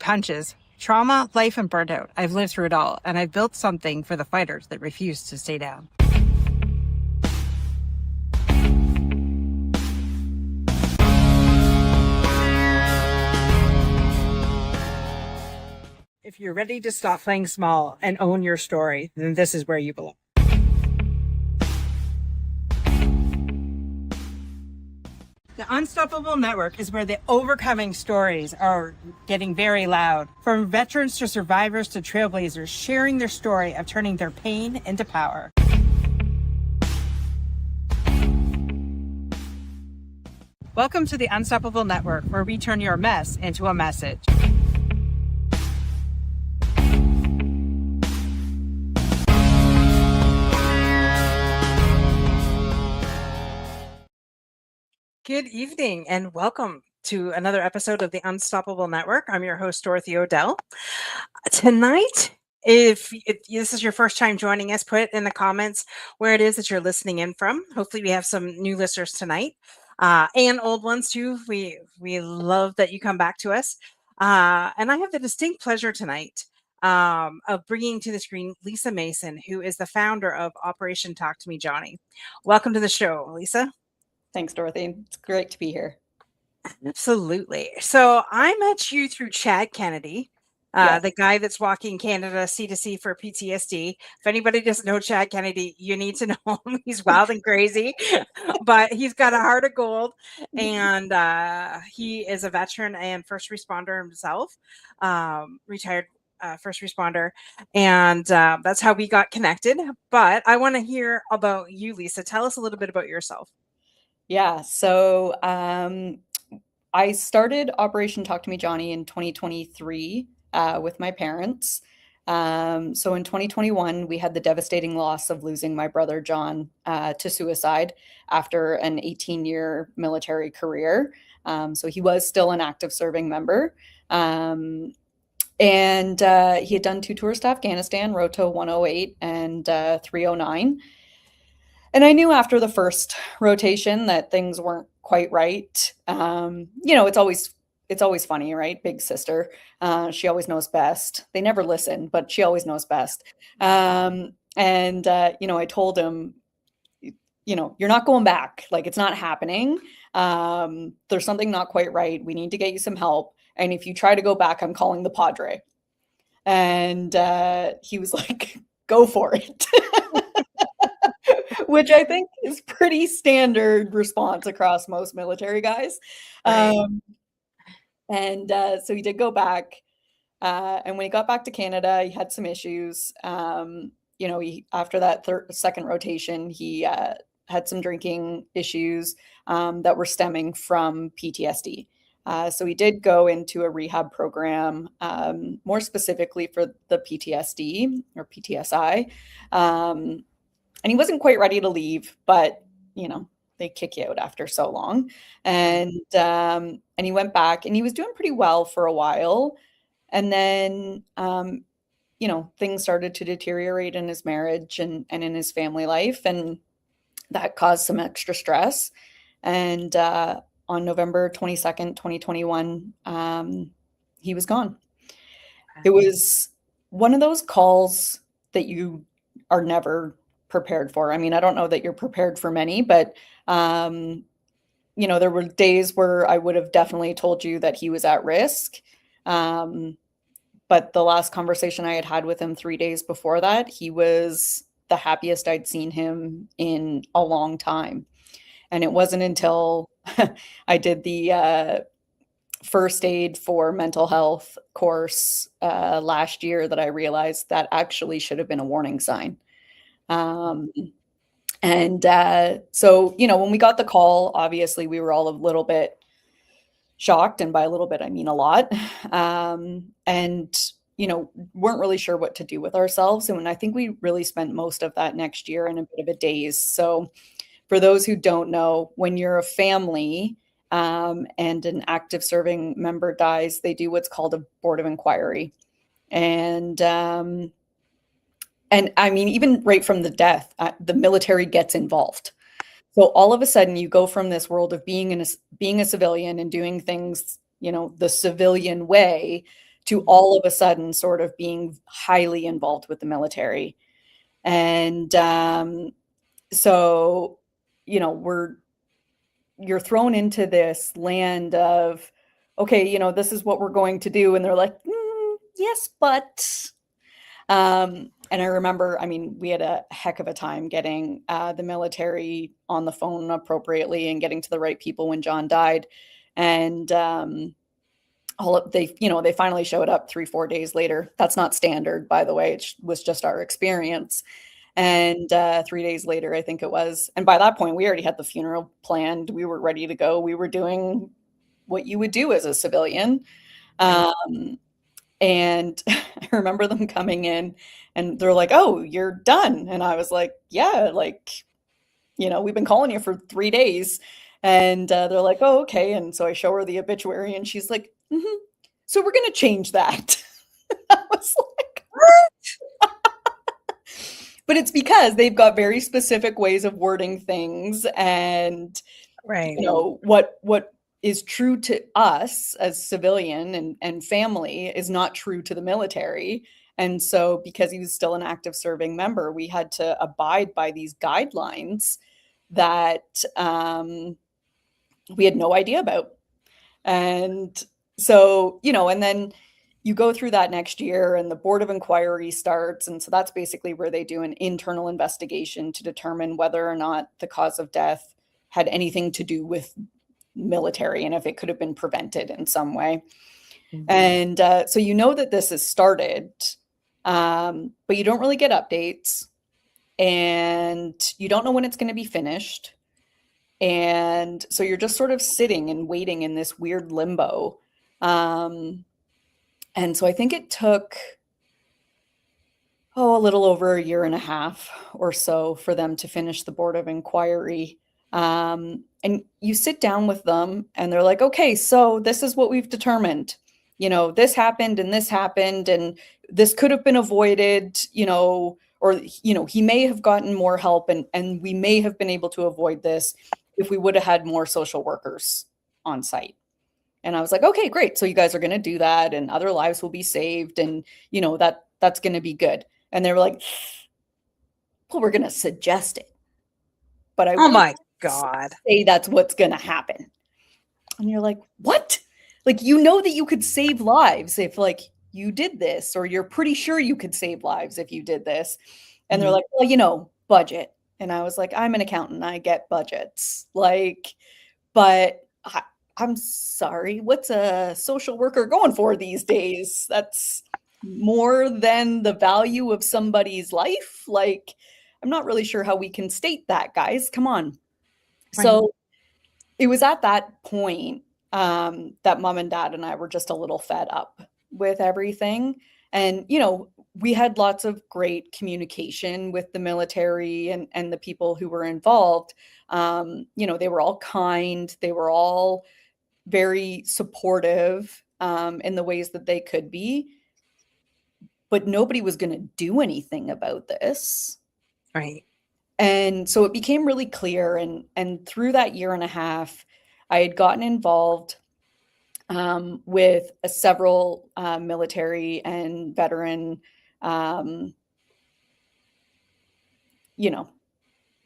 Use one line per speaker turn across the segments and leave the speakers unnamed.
hunches. Trauma, life, and burnout. I've lived through it all, and I've built something for the fighters that refuse to stay down. If you're ready to stop playing small and own your story, then this is where you belong. The Unstoppable Network is where the overcoming stories are getting very loud. From veterans to survivors to trailblazers, sharing their story of turning their pain into power. Welcome to the Unstoppable Network, where we turn your mess into a message. Good evening and welcome to another episode of the Unstoppable Network. I'm your host, Dorothy Odell. Tonight, if this is your first time joining us, put in the comments where it is that you're listening in from. Hopefully we have some new listeners tonight and old ones too. We love that you come back to us. And I have the distinct pleasure tonight of bringing to the screen Lisa Mason, who is the founder of Operation Talk to Me, Johnny. Welcome to the show, Lisa.
Thanks, Dorothy. It's great to be here.
Absolutely. So I met you through Chad Kennedy, the guy that's walking Canada C2C for PTSD. If anybody doesn't know Chad Kennedy, you need to know him. He's wild and crazy, but he's got a heart of gold, and he is a veteran and first responder himself, retired first responder, and that's how we got connected. But I want to hear about you, Lisa. Tell us a little bit about yourself.
Yeah, so I started Operation Talk to Me, Johnny in 2023 with my parents. So in 2021, we had the devastating loss of losing my brother, John, to suicide after an 18-year military career. So he was still an active serving member. And he had done 2 tours to Afghanistan, Roto 108 and 309. And I knew after the first rotation that things weren't quite right. It's always funny, right? Big sister. She always knows best. They never listen, but she always knows best. I told him, you're not going back. Like, it's not happening. There's something not quite right. We need to get you some help. And if you try to go back, I'm calling the Padre. And he was like, go for it. Which I think is pretty standard response across most military guys. Right. So he did go back. And when he got back to Canada, he had some issues. After that second rotation, he had some drinking issues that were stemming from PTSD. So he did go into a rehab program, more specifically for the PTSD or PTSI. And he wasn't quite ready to leave, but, they kick you out after so long. And he went back and he was doing pretty well for a while. And then, things started to deteriorate in his marriage and in his family life. And that caused some extra stress. And on November 22nd, 2021, he was gone. It was one of those calls that you are never prepared for. I mean, I don't know that you're prepared for many, but, there were days where I would have definitely told you that he was at risk. But the last conversation I had with him 3 days before that, he was the happiest I'd seen him in a long time. And it wasn't until I did the first aid for mental health course last year that I realized that actually should have been a warning sign. So, when we got the call, obviously we were all a little bit shocked. And by a little bit, I mean a lot. Weren't really sure what to do with ourselves. And I think we really spent most of that next year in a bit of a daze. So for those who don't know, when you're a family and an active serving member dies, they do what's called a board of inquiry. And I mean, even right from the death, the military gets involved. So all of a sudden you go from this world of being a civilian and doing things, the civilian way to all of a sudden sort of being highly involved with the military. And so, you know, you're thrown into this land of, okay, you know, this is what we're going to do. And they're like, yes, but. And I remember, I mean, we had a heck of a time getting the military on the phone appropriately and getting to the right people when John died. And they finally showed up 3-4 days later. That's not standard, by the way. It was just our experience. And 3 days later, I think it was. And by that point, we already had the funeral planned. We were ready to go. We were doing what you would do as a civilian. And I remember them coming in and they're like, "Oh, you're done." And I was like, "Yeah, like, you know, we've been calling you for 3 days." And they're like, "Oh, okay." And so I show her the obituary and she's like, "So we're going to change that." I was like, "What?" But it's because they've got very specific ways of wording things, and you know, what is true to us as civilian and family is not true to the military. And so because he was still an active serving member, we had to abide by these guidelines that we had no idea about. And so, you know, and then you go through that next year and the board of inquiry starts. And so that's basically where they do an internal investigation to determine whether or not the cause of death had anything to do with military and if it could have been prevented in some way. And so you know that this has started, but you don't really get updates and you don't know when it's going to be finished. And so you're just sort of sitting and waiting in this weird limbo. And so I think it took, a little over a year and a half or so for them to finish the board of inquiry. And you sit down with them and they're like, "Okay, so this is what we've determined. You know, this happened and this could have been avoided, you know, or, you know, he may have gotten more help and we may have been able to avoid this if we would have had more social workers on site." And I was like, "Okay, great. So you guys are going to do that and other lives will be saved. And, you know, that's going to be good." And they were like, "Well, we're going to suggest it. But I won't say that's what's going to happen." And you're like, "What?" Like, you know that you could save lives if, like, you did this, or you're pretty sure you could save lives if you did this. And they're like, "Well, you know, budget." And I was like, "I'm an accountant. I get budgets. Like, but I'm sorry. What's a social worker going for these days? That's more than the value of somebody's life. Like, I'm not really sure how we can state that, guys. Come on." Right. So it was at that point that mom and dad and I were just a little fed up with everything. And, you know, we had lots of great communication with the military and the people who were involved. You know, they were all kind. They were all very supportive in the ways that they could be. But nobody was going to do anything about this.
Right.
And so it became really clear. And through that year and a half, I had gotten involved with several military and veteran, you know,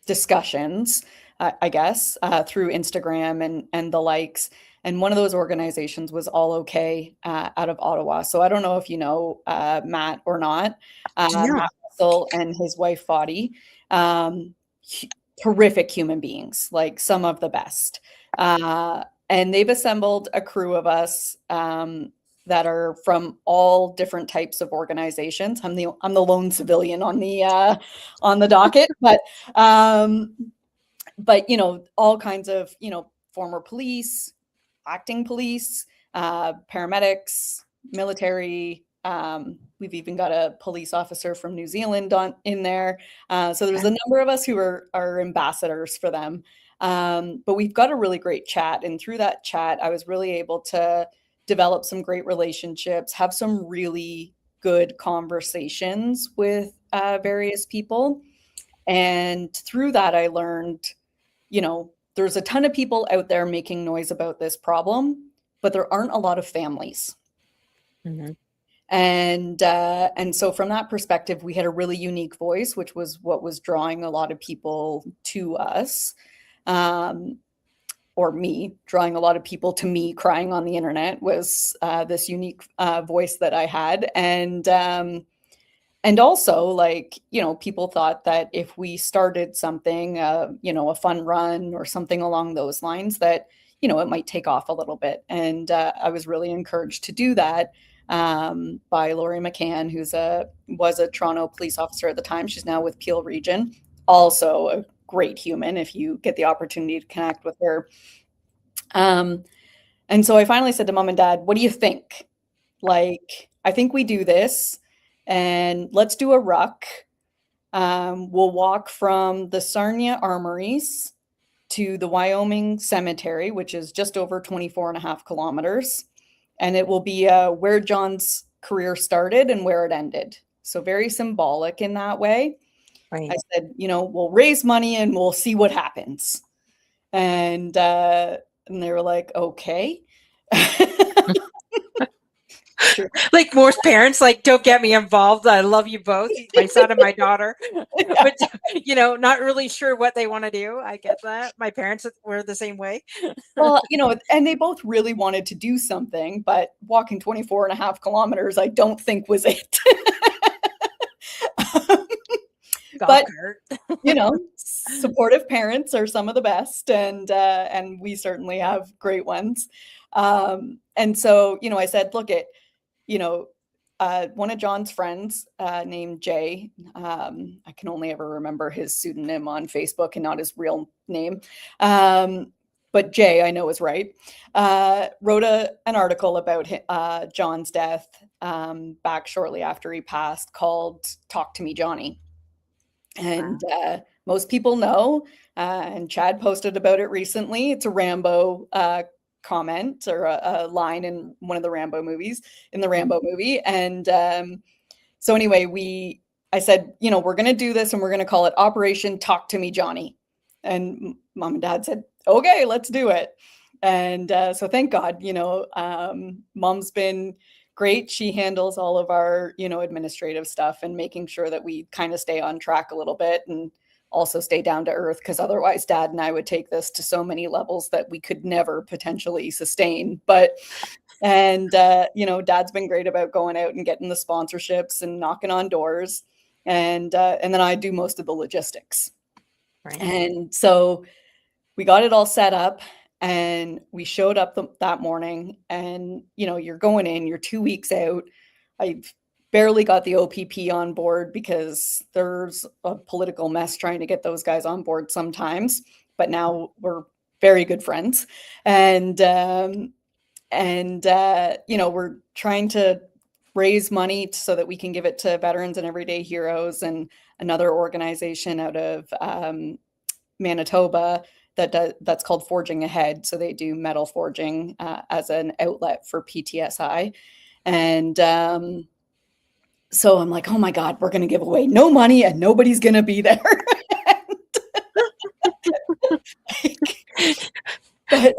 discussions, I guess, through Instagram and the likes. And one of those organizations was All Okay out of Ottawa. So I don't know if you know Matt or not. Matt Russell and his wife, Foddy. Terrific human beings, like some of the best. And they've assembled a crew of us that are from all different types of organizations. I'm the lone civilian on the docket, but you know, all kinds of, you know, former police, acting police, paramedics, military. We've even got a police officer from New Zealand in there. So there's a number of us who are ambassadors for them. But we've got a really great chat. And through that chat, I was really able to develop some great relationships, have some really good conversations with various people. And through that, I learned, you know, there's a ton of people out there making noise about this problem, but there aren't a lot of families. And so from that perspective, we had a really unique voice, which was what was drawing a lot of people to us. Or me drawing a lot of people to me crying on the internet was this unique voice that I had. And also, like, people thought that if we started something, a fun run or something along those lines, that, it might take off a little bit. And I was really encouraged to do that by Laurie McCann, was a Toronto police officer at the time. She's now with Peel Region. Also a great human if you get the opportunity to connect with her. And so I finally said to mom and dad, what do you think? Like, I think we do this and let's do a ruck. We'll walk from the Sarnia Armories to the Wyoming Cemetery, which is just over 24 and a half kilometers. And it will be where John's career started and where it ended. So very symbolic in that way.
Right.
I said, we'll raise money and we'll see what happens. And they were like, okay.
Sure. Like most parents, like, don't get me involved. I love you both, my son and my daughter,
Yeah.
but not really sure what they want to do. I get that. My parents were the same way.
Well, and they both really wanted to do something, but walking 24 and a half kilometers, I don't think was it. But supportive parents are some of the best, and we certainly have great ones. And so, I said, look, one of John's friends named Jay, I can only ever remember his pseudonym on Facebook and not his real name. But Jay, I know is right, wrote an article about John's death back shortly after he passed, called Talk to Me, Johnny. And most people know, and Chad posted about it recently. It's a Rambo comment or a line in one of the Rambo movies, in the Rambo movie. And so anyway, I said, we're going to do this and we're going to call it Operation Talk to Me, Johnny. And mom and dad said, okay, let's do it. And so thank God, mom's been great. She handles all of our, administrative stuff and making sure that we kind of stay on track a little bit and also stay down to earth, because otherwise dad and I would take this to so many levels that we could never potentially sustain. Dad's been great about going out and getting the sponsorships and knocking on doors. And then I do most of the logistics. Right. And so we got it all set up. And we showed up that morning, and, you're going in, you're 2 weeks out. I've barely got the OPP on board because there's a political mess trying to get those guys on board sometimes. But now we're very good friends. And we're trying to raise money so that we can give it to veterans and everyday heroes, and another organization out of Manitoba that's called Forging Ahead. So they do metal forging as an outlet for PTSI. And so I'm like, oh my God, we're going to give away no money and nobody's going to be there. But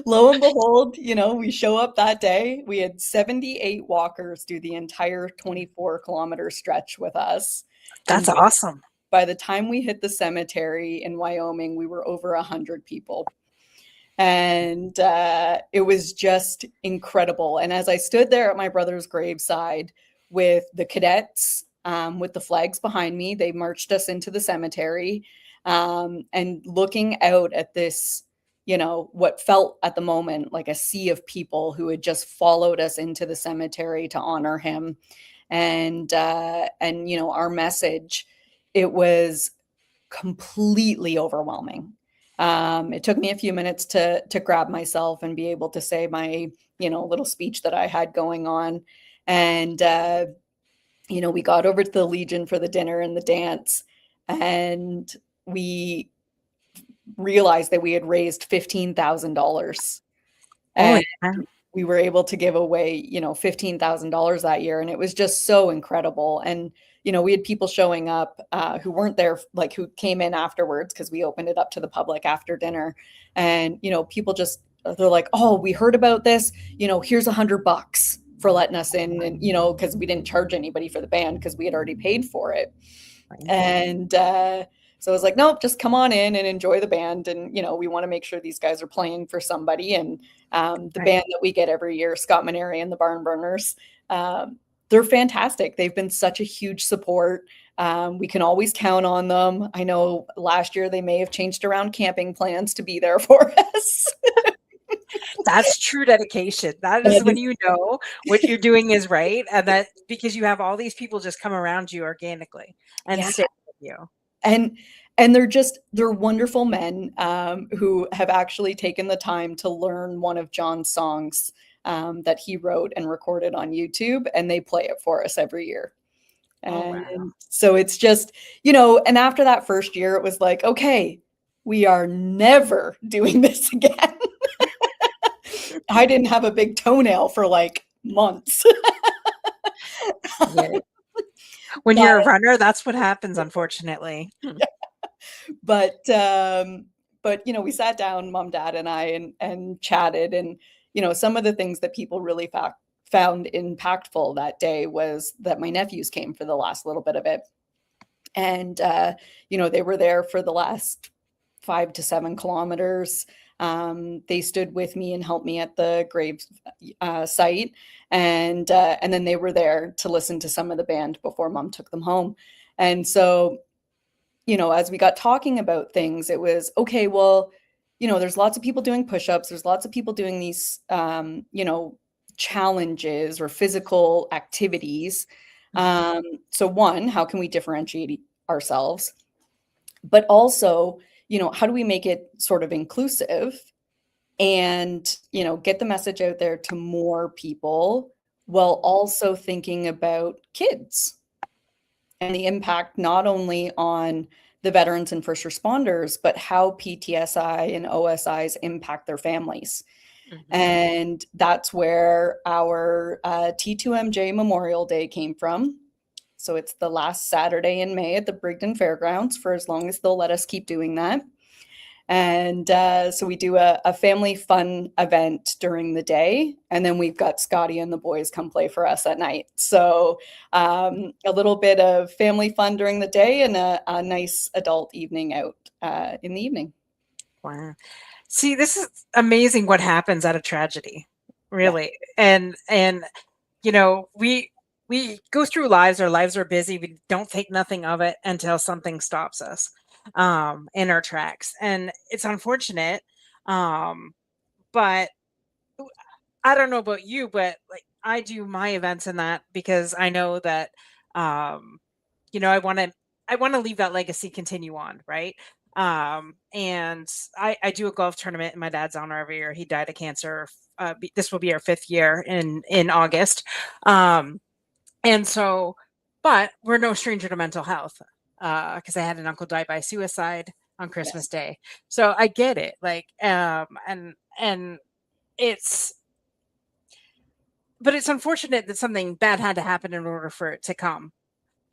lo and behold, we show up that day. We had 78 walkers do the entire 24-kilometer stretch with us.
That's awesome.
By the time we hit the cemetery in Wyoming, we were over 100 people. And it was just incredible. And as I stood there at my brother's graveside with the cadets, with the flags behind me, they marched us into the cemetery, and looking out at this, what felt at the moment like a sea of people who had just followed us into the cemetery to honor him. And our message, it was completely overwhelming. It took me a few minutes to grab myself and be able to say my, little speech that I had going on. And, we got over to the Legion for the dinner and the dance, and we realized that we had raised $15,000. And we were able to give away, $15,000 that year. And it was just so incredible. And, we had people showing up who weren't there, like who came in afterwards, because we opened it up to the public after dinner. And, people just, they're like, oh, we heard about this, here's $100. for letting us in, and because we didn't charge anybody for the band because we had already paid for it.
Right.
And so I was like, nope, just come on in and enjoy the band. And, we want to make sure these guys are playing for somebody. And the
Right.
band that we get every year, Scott Maneri and the Barn Burners, they're fantastic. They've been such a huge support. We can always count on them. I know last year they may have changed around camping plans to be there for us.
That's true dedication. That is when you know what you're doing is right, and that because you have all these people just come around you organically and
Yeah.
stay with you.
And they're wonderful men who have actually taken the time to learn one of John's songs that he wrote and recorded on YouTube, and they play it for us every year.
Oh, wow.
And so it's just, and after that first year, it was like, okay, we are never doing this again. I didn't have a big toenail for like months.
Yeah. When you're a runner, that's what happens, unfortunately.
But we sat down, mom, dad, and I, and chatted, and some of the things that people really found impactful that day was that my nephews came for the last little bit of it, and they were there for the last 5 to 7 kilometers. They stood with me and helped me at the grave site, and then they were there to listen to some of the band before mom took them home. And so as we got talking about things, it was okay, well, there's lots of people doing push-ups, there's lots of people doing these challenges or physical activities. So one, how can we differentiate ourselves? But also, how do we make it sort of inclusive and, get the message out there to more people while also thinking about kids and the impact not only on the veterans and first responders, but how PTSI and OSIs impact their families.
Mm-hmm.
And that's where our T2MJ Memorial Day came from. So it's the last Saturday in May at the Brigden Fairgrounds for as long as they'll let us keep doing that. And so we do a family fun event during the day, and then we've got Scotty and the boys come play for us at night. So a little bit of family fun during the day and a nice adult evening out in the evening.
Wow. See, this is amazing what happens at a tragedy, really. Yeah. And we go through lives, our lives are busy, we don't think nothing of it until something stops us in our tracks. And it's unfortunate. But I don't know about you, but like I do my events in that because I know that I want to leave that legacy continue on, right? And I do a golf tournament in my dad's honor every year. He died of cancer. This will be our 5th year in August. And so, but we're no stranger to mental health because I had an uncle die by suicide on Christmas Day. So I get it. Like, and but it's unfortunate that something bad had to happen in order for it to come.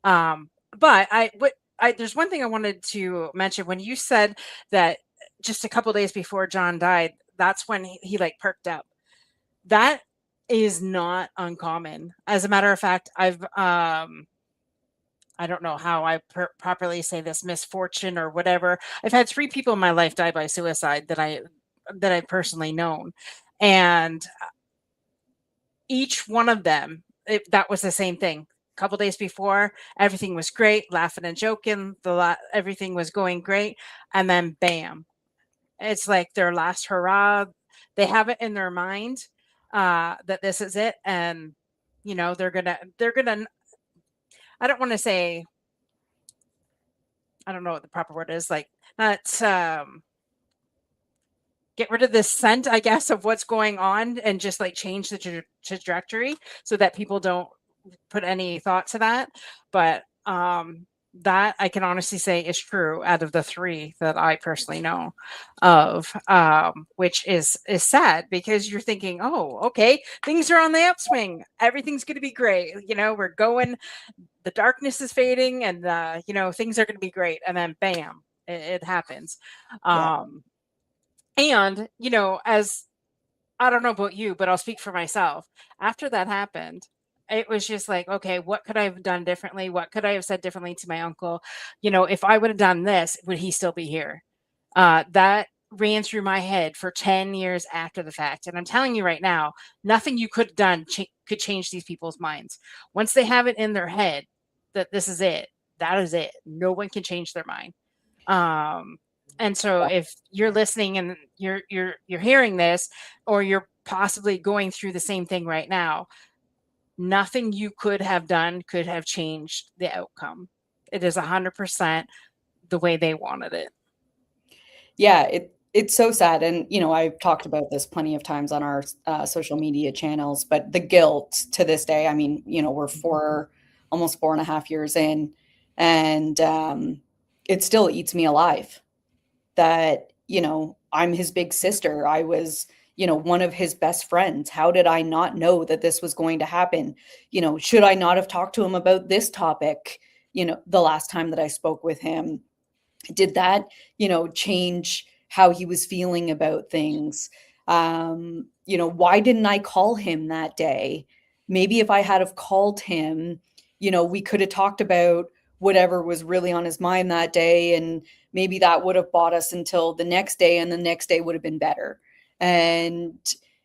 But there's one thing I wanted to mention when you said that just a couple days before John died, that's when he like perked up. That is not uncommon. As a matter of fact, I've I don't know how I properly say this, misfortune or whatever. I've had 3 people in my life die by suicide that I've personally known, and each one of them, that was the same thing. A couple days before, everything was great, laughing and joking. Everything was going great, and then bam, it's like their last hurrah. They have it in their mind that this is it, and they're gonna. I don't want to say. I don't know what the proper word is. Like not get rid of this scent, I guess, of what's going on and just like change the trajectory so that people don't put any thought to that. But that I can honestly say is true out of the 3 that I personally know of, which is sad because you're thinking, oh, okay, things are on the upswing. Everything's going to be great. We're going, the darkness is fading and, things are going to be great. And then bam, it happens. And, I don't know about you, but I'll speak for myself. After that happened, it was just like, okay, what could I have done differently? What could I have said differently to my uncle? If I would have done this, would he still be here? That ran through my head for 10 years after the fact. And I'm telling you right now, nothing you could have done could change these people's minds. Once they have it in their head that this is it, that is it. No one can change their mind. Um, and so if you're listening and you're hearing this, or you're possibly going through the same thing right now, nothing you could have done could have changed the outcome. It is 100% the way they wanted it.
Yeah, it's so sad, and I've talked about this plenty of times on our social media channels. But the guilt to this day, I mean, we're almost 4.5 years in, and it still eats me alive that I'm his big sister. I was one of his best friends. How did I not know that this was going to happen? Should I not have talked to him about this topic the last time that I spoke with him? Did that change how he was feeling about things? Why didn't I call him that day? Maybe if I had have called him, we could have talked about whatever was really on his mind that day, and maybe that would have bought us until the next day, and the next day would have been better. And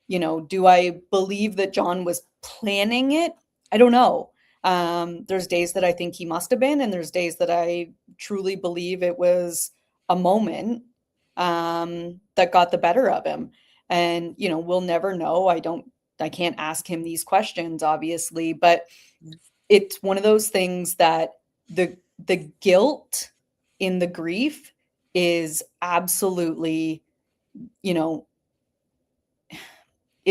do I believe that John was planning it? I don't know. There's days that I think he must have been, and there's days that I truly believe it was a moment that got the better of him. And we'll never know. I can't ask him these questions, obviously, but it's one of those things that the guilt in the grief is absolutely, it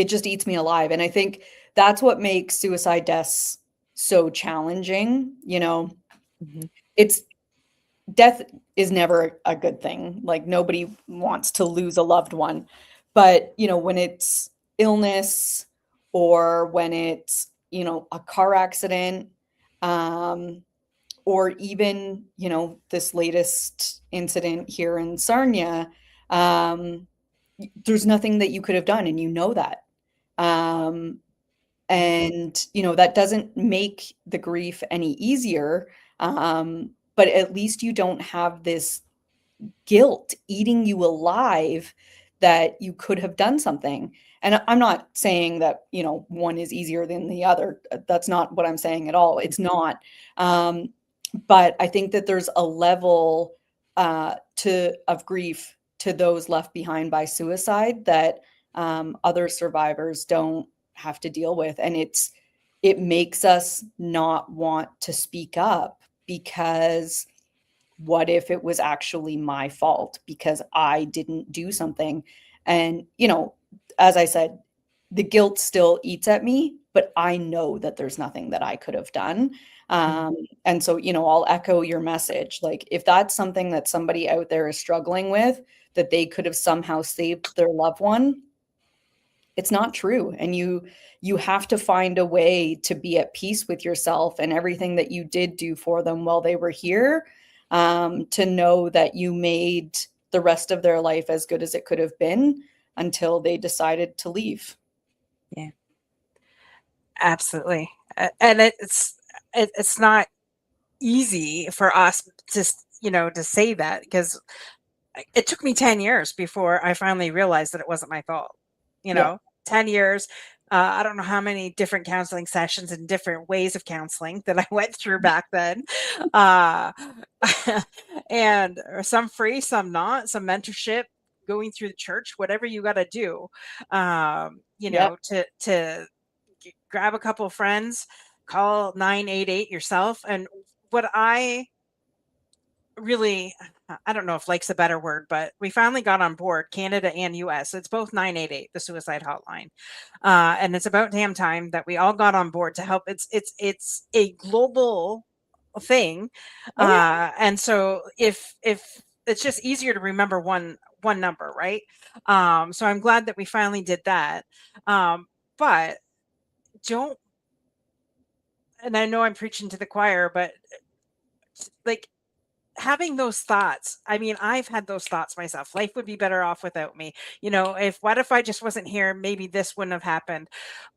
just eats me alive. And I think that's what makes suicide deaths so challenging.
Mhm.
It's death is never a good thing. Like, nobody wants to lose a loved one. But, when it's illness, or when it's, a car accident, or even, this latest incident here in Sarnia, there's nothing that you could have done, and that. Um, and that doesn't make the grief any easier, but at least you don't have this guilt eating you alive that you could have done something. And I'm not saying that one is easier than the other. That's not what I'm saying at all. It's not. um, but I think that there's a level of grief to those left behind by suicide that other survivors don't have to deal with. And it makes us not want to speak up, because what if it was actually my fault because I didn't do something? And as I said, the guilt still eats at me, but I know that there's nothing that I could have done. And so I'll echo your message. Like, if that's something that somebody out there is struggling with, that they could have somehow saved their loved one, it's not true. And you have to find a way to be at peace with yourself and everything that you did do for them while they were here, to know that you made the rest of their life as good as it could have been until they decided to leave.
Yeah, absolutely. And it's not easy for us to say that, because it took me 10 years before I finally realized that it wasn't my fault.
Yeah.
10 years. I don't know how many different counseling sessions and different ways of counseling that I went through back then. Uh, and some free, some not, some mentorship, going through the church, whatever you got to do,
Yep.
to grab a couple of friends, call 988 yourself. And what I really, I don't know if like's a better word, but we finally got on board, Canada and US. It's both 988, the suicide hotline. And it's about damn time that we all got on board to help. It's a global thing.
Oh yeah.
And so if it's just easier to remember one number, right? So I'm glad that we finally did that. But don't, and I know I'm preaching to the choir, but like, having those thoughts, I mean, I've had those thoughts myself. Life would be better off without me. If what if I just wasn't here, maybe this wouldn't have happened.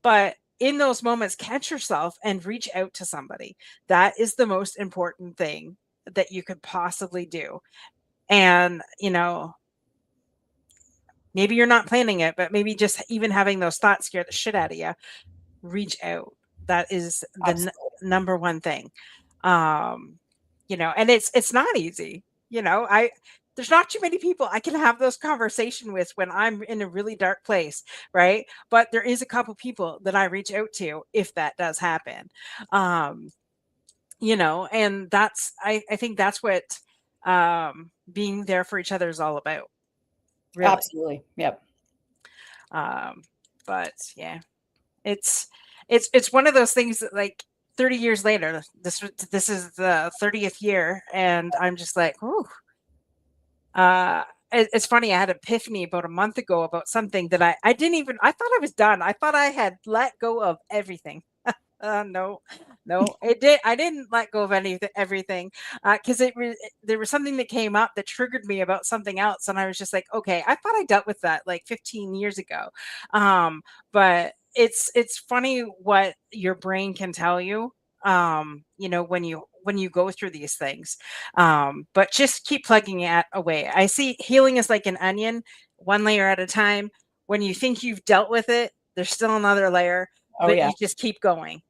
But in those moments, catch yourself and reach out to somebody. That is the most important thing that you could possibly do. And, maybe you're not planning it, but maybe just even having those thoughts scare the shit out of you. Reach out. That is the
Absolutely.
number one thing. Um, and it's not easy. I there's not too many people I can have those conversation with when I'm in a really dark place, right? But there is a couple people that I reach out to if that does happen. Um, and I think that's what being there for each other is all about, really.
Absolutely. Yep.
Um, but yeah, it's it's one of those things that, like, 30 years later, this is the 30th year, and I'm just like, ooh. It's funny. I had an epiphany about a month ago about something that I didn't even. I thought I was done. I thought I had let go of everything. No, no, it did. I didn't let go of everything, because there was something that came up that triggered me about something else, and I was just like, okay, I thought I dealt with that like 15 years ago. But it's funny what your brain can tell you. When you go through these things, but just keep plugging it away. I see healing is like an onion, one layer at a time. When you think you've dealt with it, there's still another layer,
Oh
but
yeah.
you just keep going,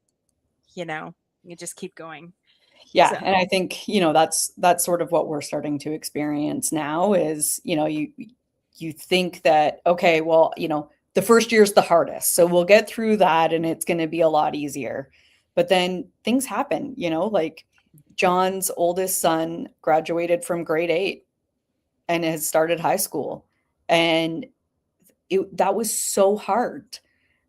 you know, you just keep going.
Yeah,
So,
and I think, that's sort of what we're starting to experience now is, you think that, okay, well, the first year's the hardest. So we'll get through that and it's going to be a lot easier. But then things happen, like John's oldest son graduated from grade 8 and has started high school. And that was so hard.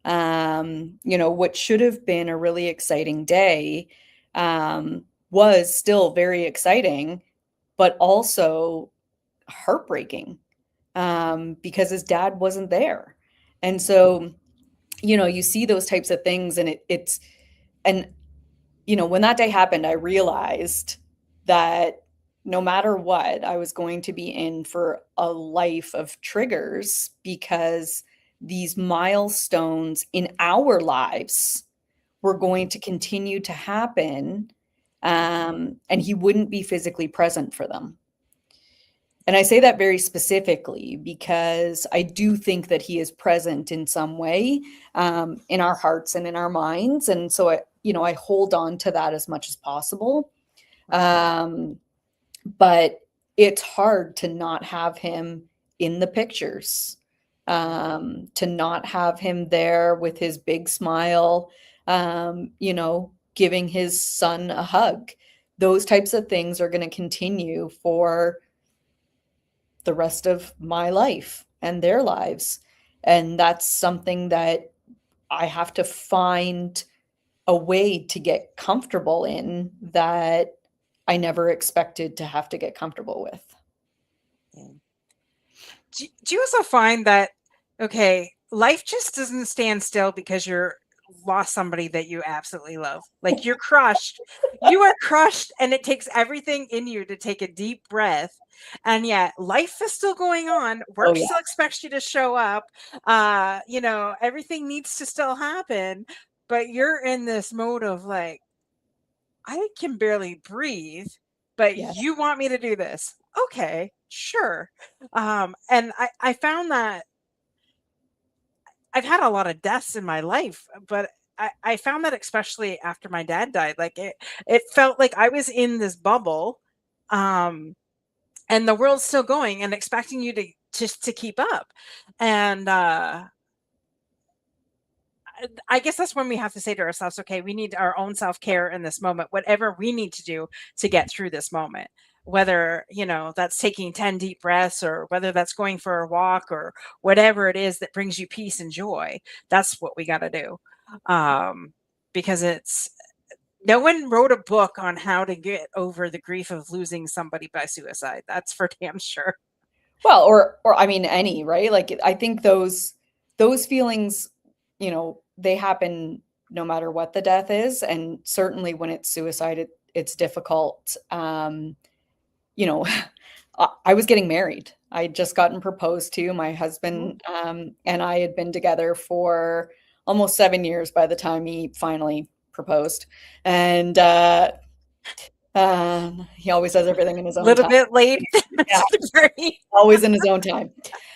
What should have been a really exciting day, was still very exciting, but also heartbreaking, because his dad wasn't there. And so, you see those types of things, and and when that day happened, I realized that no matter what, I was going to be in for a life of triggers because these milestones in our lives were going to continue to happen, and he wouldn't be physically present for them. And I say that very specifically because I do think that he is present in some way, in our hearts and in our minds. And so I hold on to that as much as possible.
right.
Um, but it's hard to not have him in the pictures, to not have him there with his big smile, giving his son a hug. Those types of things are going to continue for the rest of my life and their lives. And that's something that I have to find a way to get comfortable in that I never expected to have to get comfortable with.
Yeah. Do you also find that, okay, life just doesn't stand still because you're lost somebody that you absolutely love? Like, you're crushed. You are crushed, and it takes everything in you to take a deep breath. And yet, life is still going on.
Oh,
Work
yeah.
still expects you to show up. Everything needs to still happen. But you're in this mode of like, I can barely breathe, but
Yeah.
you want me to do this. Okay, sure. And I found that I've had a lot of deaths in my life, but I found that especially after my dad died, like it felt like I was in this bubble, um, and the world's still going and expecting you to just to keep up. And I guess that's when we have to say to ourselves, okay, we need our own self care in this moment, whatever we need to do to get through this moment. Whether, that's taking 10 deep breaths, or whether that's going for a walk, or whatever it is that brings you peace and joy, that's what we got to do. Because no one wrote a book on how to get over the grief of losing somebody by suicide. That's for damn sure.
Well, or I mean, any, right? Like, I think those feelings, they happen no matter what the death is, and certainly when it's suicide, it's difficult. you know, I was getting married. I'd just gotten proposed to. My husband and I had been together for almost 7 years by the time he finally proposed. And he always does everything in his own
Little
time.
bit late.
Yeah, always in his own time.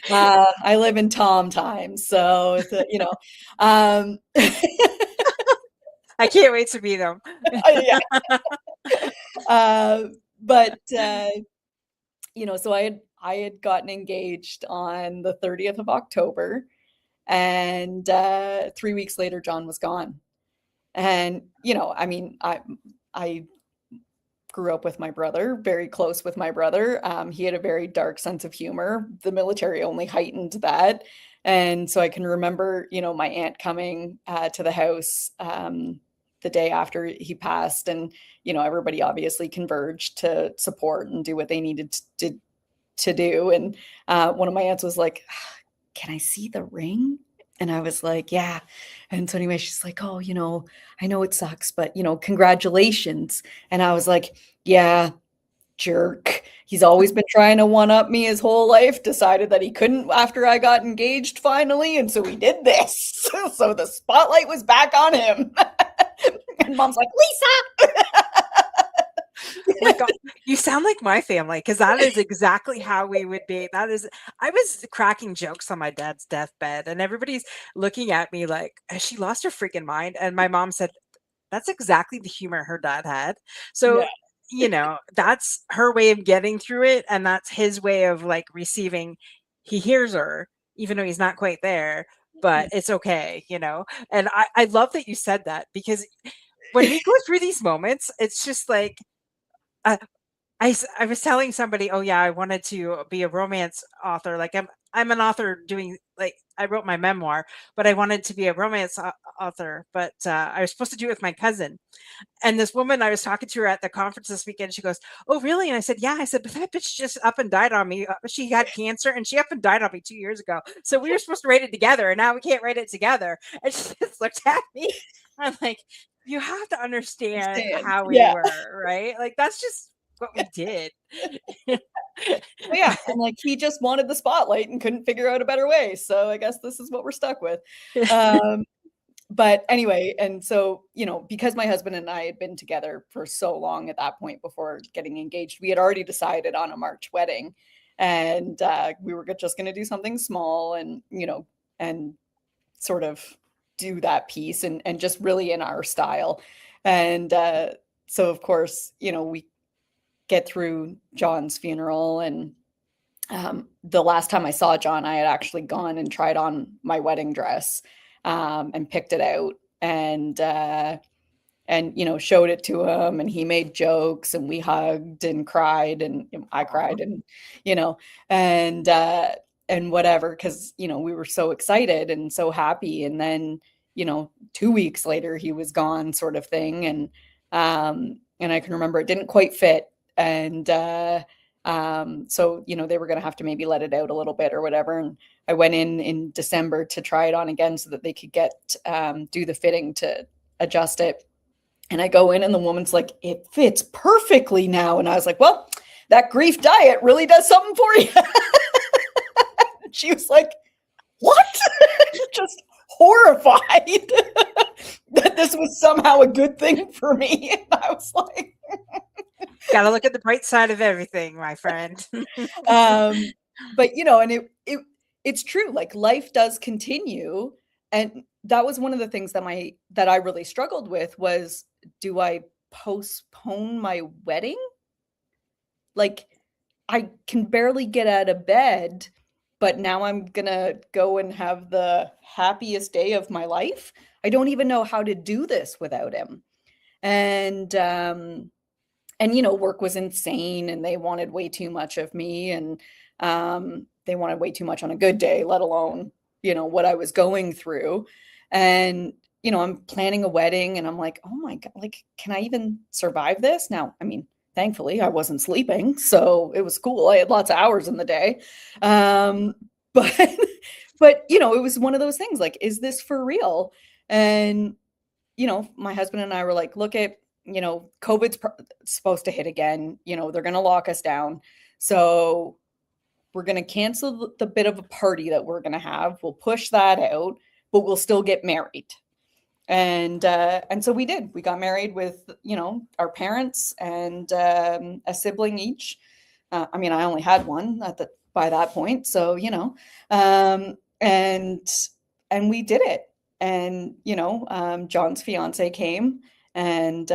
I live in Tom time, so it's um,
I can't wait to be them.
yeah. But so I had gotten engaged on the 30th of October, and 3 weeks later, John was gone. And I mean, I grew up with my brother, very close with my brother. He had a very dark sense of humor. The military only heightened that. And so I can remember, my aunt coming to the house the day after he passed. And, everybody obviously converged to support and do what they needed to do. And one of my aunts was like, "Can I see the ring?" And I was like, "Yeah." And so anyway, she's like, "Oh, I know it sucks, but, congratulations." And I was like, "Yeah, jerk. He's always been trying to one up me his whole life, decided that he couldn't after I got engaged finally. And so he did this." So the spotlight was back on him. And mom's like, "Lisa."
Oh my God, you sound like my family, because that is exactly how we would be. I was cracking jokes on my dad's deathbed, and everybody's looking at me like, has she lost her freaking mind? And my mom said, that's exactly the humor her dad had. So,
Yeah.
that's her way of getting through it. And that's his way of like receiving. He hears her, even though he's not quite there, but it's okay, And I love that you said that, because when we go through these moments, it's just like, uh, I was telling somebody, oh yeah, I wanted to be a romance author. Like I'm an author doing, like, I wrote my memoir, but I wanted to be a romance author. But I was supposed to do it with my cousin. And this woman I was talking to her at the conference this weekend, she goes, "Oh really?" And I said, "Yeah." I said, "But that bitch just up and died on me. She had cancer and she up and died on me 2 years ago. So we were supposed to write it together, and now we can't write it together." And she just looked at me. I'm like, you have to understand
Understand.
how we
Yeah.
were, right? Like that's just what we did.
Well, yeah, and like he just wanted the spotlight and couldn't figure out a better way. So I guess this is what we're stuck with. Um, but anyway, and so, because my husband and I had been together for so long at that point before getting engaged, we had already decided on a March wedding. And we were just going to do something small and sort of do that piece and just really in our style. And so, of course, we get through John's funeral. And the last time I saw John, I had actually gone and tried on my wedding dress and picked it out and showed it to him, and he made jokes, and we hugged and cried, and I cried, and you know and whatever, because we were so excited and so happy. And then 2 weeks later he was gone, sort of thing. And I can remember it didn't quite fit. And so they were going to have to maybe let it out a little bit or whatever. And I went in December to try it on again so that they could do the fitting to adjust it. And I go in and the woman's like, "It fits perfectly now." And I was like, "Well, that grief diet really does something for you." She was like, "What?" Just horrified that this was somehow a good thing for me. And I was like,
Gotta look at the bright side of everything, my friend.
but and it's true. Like, life does continue. And that was one of the things that I really struggled with was, do I postpone my wedding? Like, I can barely get out of bed, but now I'm gonna go and have the happiest day of my life. I don't even know how to do this without him. And work was insane, and they wanted way too much of me, and they wanted way too much on a good day, let alone what I was going through. And I'm planning a wedding, and I'm like, oh my God, like, can I even survive this? Now, I mean, thankfully I wasn't sleeping, so it was cool. I had lots of hours in the day. But it was one of those things, like, is this for real? And my husband and I were like, look, COVID's supposed to hit again. They're going to lock us down. So we're going to cancel the bit of a party that we're going to have. We'll push that out, but we'll still get married. And so we did. We got married with, our parents and a sibling each. I mean, I only had one by that point. So, and we did it. And, John's fiance came and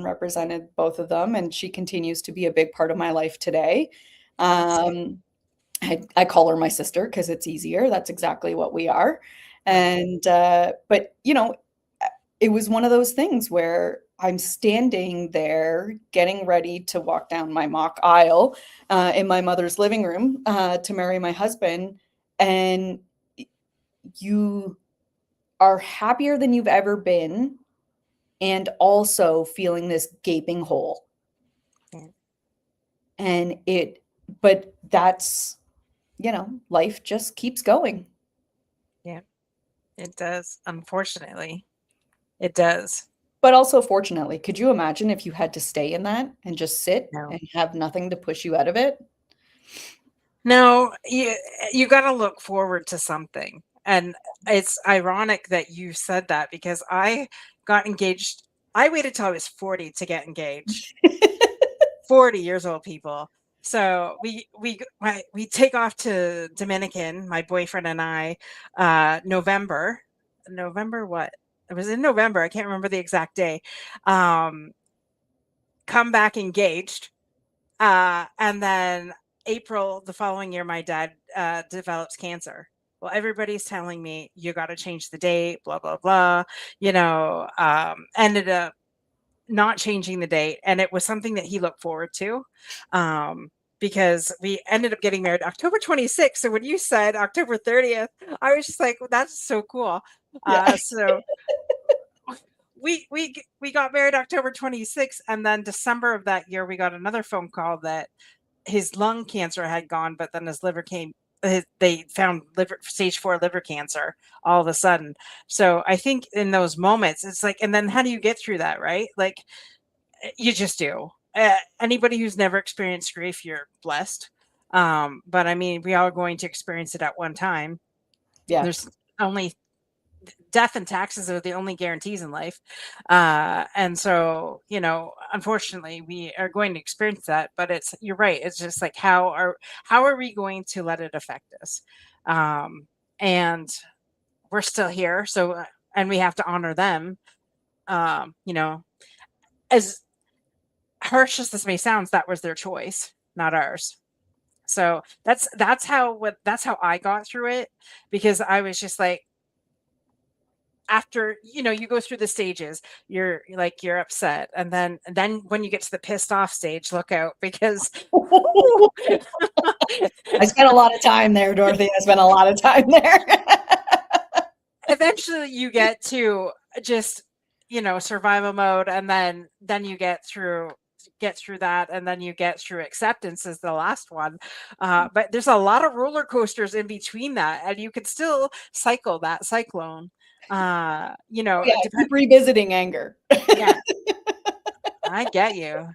represented both of them. And she continues to be a big part of my life today. I call her my sister because it's easier. That's exactly what we are. And, but, it was one of those things where I'm standing there getting ready to walk down my mock aisle in my mother's living room to marry my husband. And you are happier than you've ever been and also feeling this gaping hole. And but that's, life just keeps going.
Yeah, it does. Unfortunately, it does.
But also, fortunately, could you imagine if you had to stay in that and just sit
No.
and have nothing to push you out of it?
No, you got to look forward to something. And it's ironic that you said that because I got engaged. I waited till I was 40 to get engaged. 40 years old, people. So we take off to Dominican, my boyfriend and I, November what? It was in November. I can't remember the exact day. Come back engaged. And then April the following year, my dad develops cancer. Well, everybody's telling me you got to change the date, blah, blah, blah. Ended up not changing the date. And it was something that he looked forward to. Because we ended up getting married October 26th. So when you said October 30th, I was just like, well, that's so cool.
Yeah.
So we got married October 26th, and then December of that year, we got another phone call that his lung cancer had gone, but then his liver they found stage 4 liver cancer all of a sudden. So I think in those moments, it's like, and then how do you get through that, right? Like, you just do. Anybody who's never experienced grief, you're blessed. But I mean, we are going to experience it at one time.
Yeah.
There's only death and taxes are the only guarantees in life. And so, unfortunately, we are going to experience that, but you're right. It's just like, how are we going to let it affect us? And we're still here. So, and we have to honor them. As harsh as this may sound, that was their choice, not ours. So that's how I got through it, because I was just like, after you go through the stages, you're upset, and then when you get to the pissed off stage, look out, because
I spent a lot of time there, Dorothy. I spent a lot of time there.
Eventually you get to just survival mode, and then you get through that, and then you get through acceptance is the last one. But there's a lot of roller coasters in between that, and you can still cycle that cyclone.
Keep revisiting anger.
Yeah. I get you.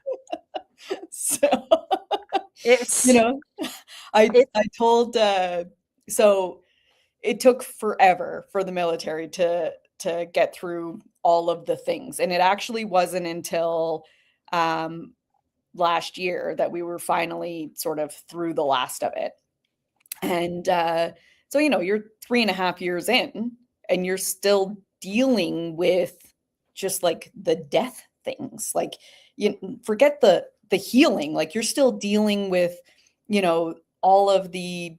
So
it's
I told so it took forever for the military to get through all of the things, and it actually wasn't until last year that we were finally sort of through the last of it. And so you're 3.5 years in, and you're still dealing with just like the death things. Like, you forget the healing. Like, you're still dealing with all of the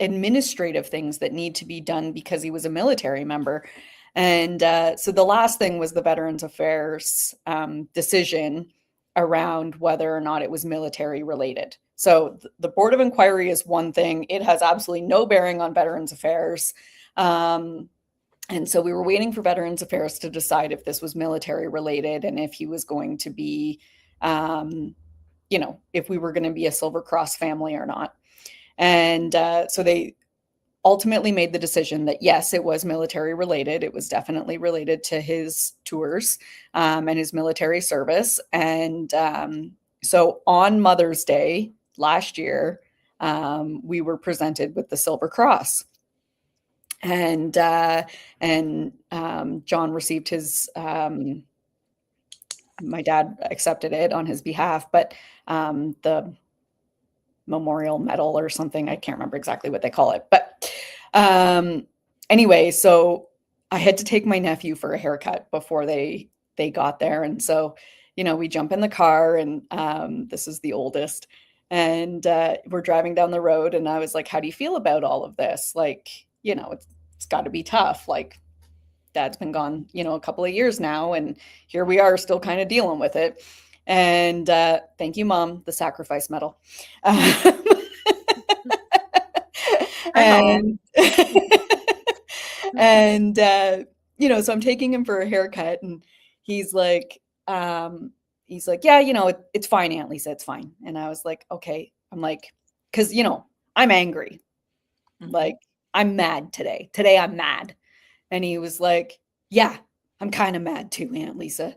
administrative things that need to be done because he was a military member. And so the last thing was the Veterans Affairs decision around whether or not it was military related. So the Board of Inquiry is one thing. It has absolutely no bearing on Veterans Affairs. And so we were waiting for Veterans Affairs to decide if this was military related, and if he was going to be, if we were going to be a Silver Cross family or not. And so ultimately made the decision that yes, it was military related. It was definitely related to his tours and his military service. And so on Mother's Day last year, we were presented with the Silver Cross. And John received his. My dad accepted it on his behalf, but the memorial medal or something, I can't remember exactly what they call it. But anyway, so I had to take my nephew for a haircut before they got there, and so we jump in the car, and this is the oldest, and we're driving down the road, and I was like, "How do you feel about all of this? Like, it's got to be tough. Like, Dad's been gone, a couple of years now, and here we are still kind of dealing with it." And thank you, Mom, the sacrifice medal. And and so I'm taking him for a haircut, and he's like, yeah, it's fine, Aunt Lisa, it's fine. And I was like, okay. I'm like, because I'm angry. Mm-hmm. Like, I'm mad today. Today I'm mad. And he was like, yeah, I'm kind of mad too, Aunt Lisa.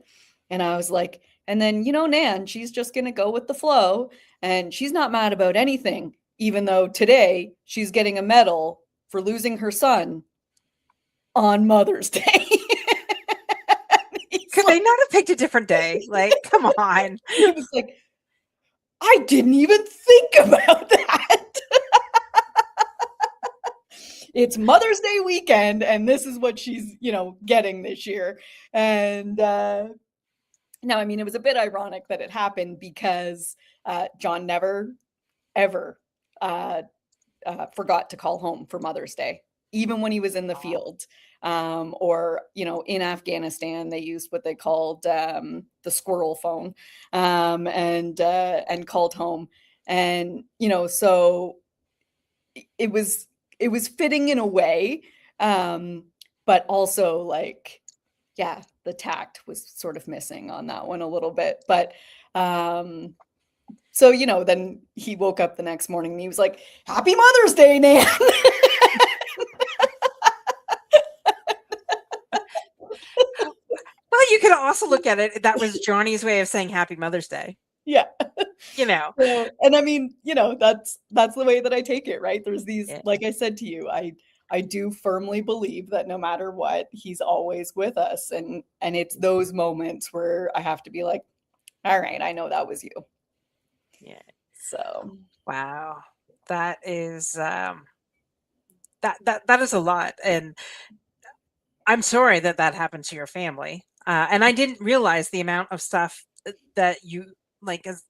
And I was like, and then, Nan, she's just going to go with the flow, and she's not mad about anything, even though today she's getting a medal for losing her son on Mother's Day.
Could they not have picked a different day? Like, come on.
He was like, I didn't even think about that. It's Mother's Day weekend, and this is what she's, getting this year. And now, I mean, it was a bit ironic that it happened because John never, ever forgot to call home for Mother's Day, even when he was in the field. Or, in Afghanistan, they used what they called the squirrel phone, and called home. And, so it was fitting in a way, but also like, yeah, the tact was sort of missing on that one a little bit. But so, then he woke up the next morning and he was like, Happy Mother's Day, Nan.
Well, you could also look at it, that was Johnny's way of saying Happy Mother's Day.
Yeah.
So,
and I mean, that's the way that I take it, right? There's these, like I said to you, I do firmly believe that no matter what, he's always with us. And it's those moments where I have to be like, all right, I know that was you.
Yeah.
So,
wow. That is, that is a lot. And I'm sorry that happened to your family. And I didn't realize the amount of stuff that you, like, as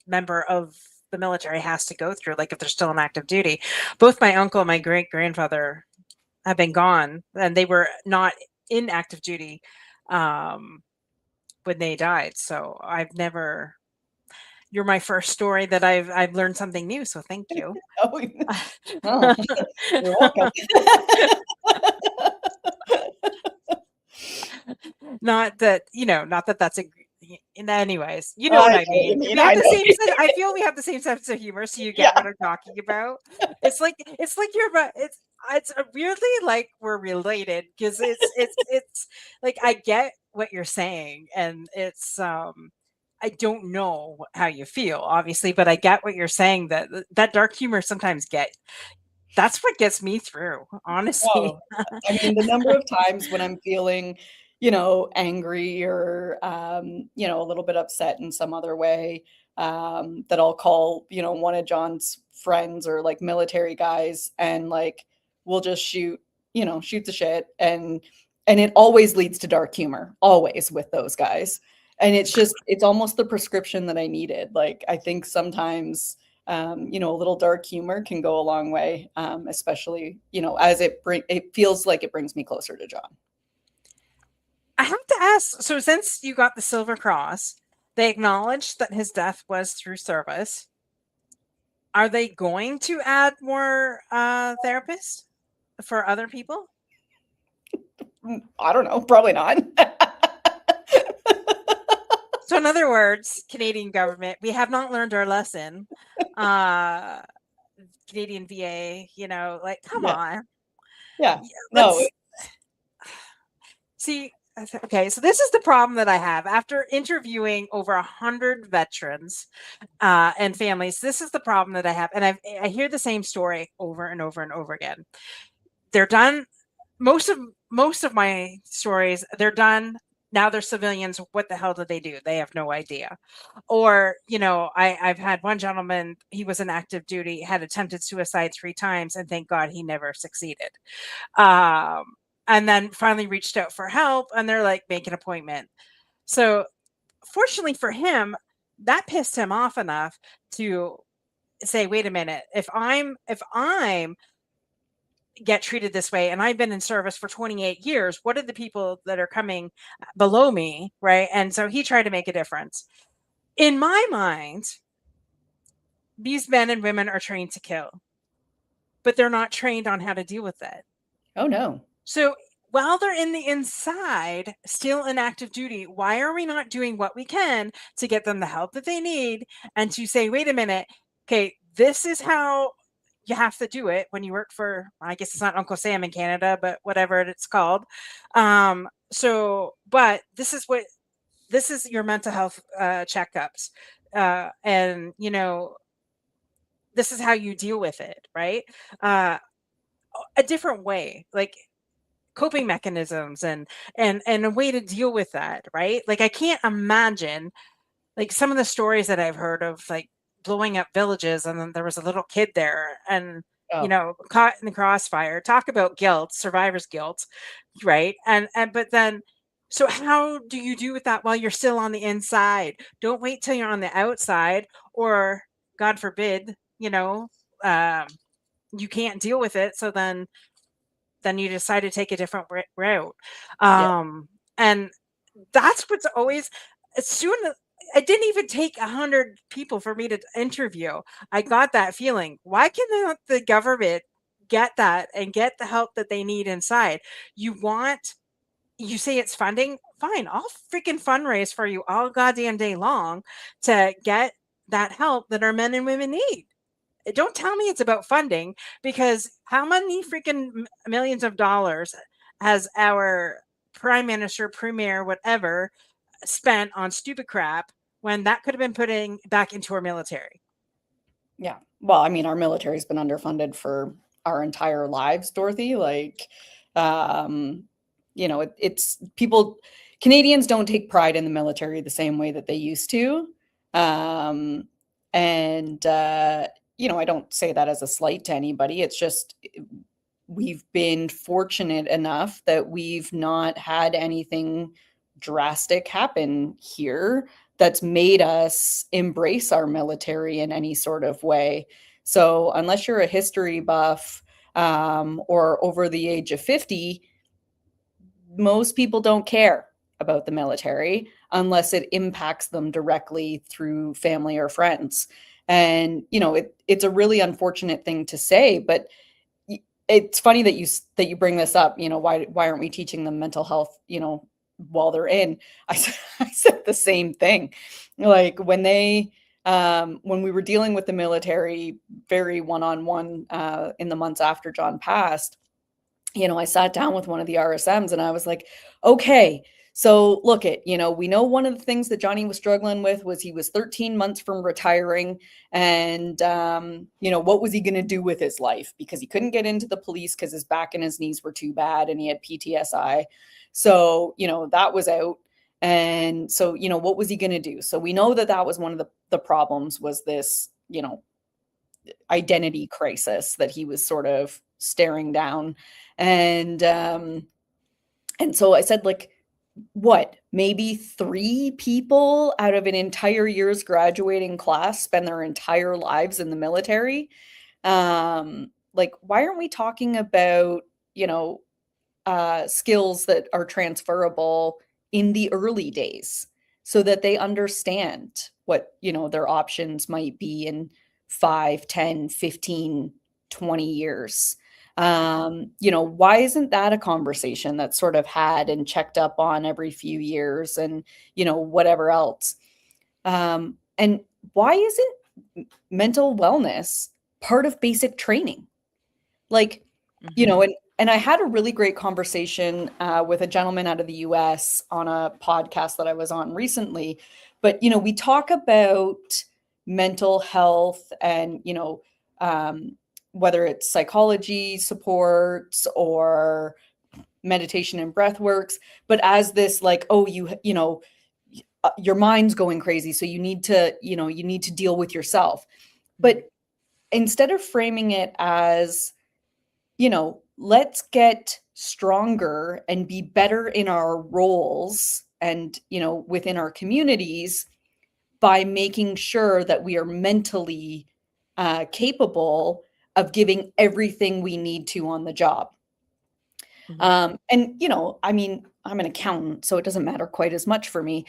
member of the military has to go through, like if they're still on active duty. Both my uncle and my great grandfather have been gone, and they were not in active duty when they died. So you're my first story that I've learned something new. So thank you.
Oh, you're welcome.
Not that that's a. Anyways, what I mean. I feel we have the same sense of humor, so you get what I'm talking about. It's like it's weirdly like we're related, because it's like I get what you're saying, and it's I don't know how you feel, obviously, but I get what you're saying, that dark humor sometimes that's what gets me through, honestly.
Oh, I mean, the number of times when I'm feeling angry or, a little bit upset in some other way, that I'll call, one of John's friends or like military guys, and like, we'll just shoot the shit. And it always leads to dark humor, always, with those guys. And it's almost the prescription that I needed. Like, I think sometimes, a little dark humor can go a long way, especially, as it feels like it brings me closer to John.
I have to ask, so since you got the Silver Cross, they acknowledged that his death was through service. Are they going to add more therapists for other people?
I don't know, probably not.
So in other words, Canadian government, we have not learned our lesson. Canadian VA, like, come
Yeah.
on.
Yeah.
Yeah,
No.
let's see. Okay, so this is the problem that I have after interviewing over 100 veterans and families. This is the problem that I have, and I hear the same story over and over and over again. They're done. Most of my stories, they're done. Now they're civilians. What the hell did they do? They have no idea. Or, I've had one gentleman, he was in active duty, had attempted suicide 3 times, and thank God he never succeeded. Um, and then finally reached out for help, and they're like, make an appointment. So fortunately for him, that pissed him off enough to say, wait a minute, if I'm get treated this way and I've been in service for 28 years, what are the people that are coming below me, right? And so he tried to make a difference. In my mind, these men and women are trained to kill, but they're not trained on how to deal with it.
Oh, no.
So while they're in the inside, still in active duty, why are we not doing what we can to get them the help that they need and to say, wait a minute, okay, this is how you have to do it when you work for, I guess it's not Uncle Sam in Canada, but whatever it's called. But this is your mental health checkups. And, this is how you deal with it, right? Uh, a different way. Like, coping mechanisms and a way to deal with that, right? Like, I can't imagine like some of the stories that I've heard of, like, blowing up villages and then there was a little kid there and
Oh,
caught in the crossfire. Talk about guilt, survivor's guilt, right? And but then, so how do you do with that while you're still on the inside? Don't wait till you're on the outside, or God forbid, um you can't deal with it, so then you decide to take a different route.
yeah.
And that's what's always, as soon as it didn't even take 100 people for me to interview, I got that feeling. Why can the government get that and get the help that they need inside? You say it's funding, fine. I'll freaking fundraise for you all goddamn day long to get that help that our men and women need. Don't tell me it's about funding, because how many freaking millions of dollars has our prime minister, premier, whatever, spent on stupid crap when that could have been putting back into our military?
Yeah. Well, I mean, our military's been underfunded for our entire lives, Dorothy. Like, um, it's people, Canadians don't take pride in the military the same way that they used to. Um, and, I don't say that as a slight to anybody. It's just we've been fortunate enough that we've not had anything drastic happen here that's made us embrace our military in any sort of way. So, unless you're a history buff or over the age of 50, most people don't care about the military unless it impacts them directly through family or friends. And, it's a really unfortunate thing to say, but it's funny that you bring this up. Why aren't we teaching them mental health, while they're in? I said the same thing. Like, when we were dealing with the military very one-on-one in the months after John passed, I sat down with one of the RSMs and I was like, okay, so look we know one of the things that Johnny was struggling with was he was 13 months from retiring. And, what was he going to do with his life? Because he couldn't get into the police because his back and his knees were too bad and he had PTSI. So, that was out. And so, what was he going to do? So we know that that was one of the problems, was this, identity crisis that he was sort of staring down. And so I said, like, what, maybe 3 people out of an entire year's graduating class spend their entire lives in the military. Like, why aren't we talking about, skills that are transferable in the early days so that they understand what, their options might be in 5, 10, 15, 20 years? Why isn't that a conversation that's sort of had and checked up on every few years and, whatever else? And why isn't mental wellness part of basic training. Like, you know, and I had a really great conversation with a gentleman out of the US on a podcast that I was on recently. But, you know, we talk about mental health and, you know, whether it's psychology supports or meditation and breath works, but as this like, oh, you know, your mind's going crazy. So you need to, you know, you need to deal with yourself. But instead of framing it as, you know, let's get stronger and be better in our roles and, you know, within our communities by making sure that we are mentally capable of giving everything we need to on the job. And, you know, I mean, I'm an accountant, so it doesn't matter quite as much for me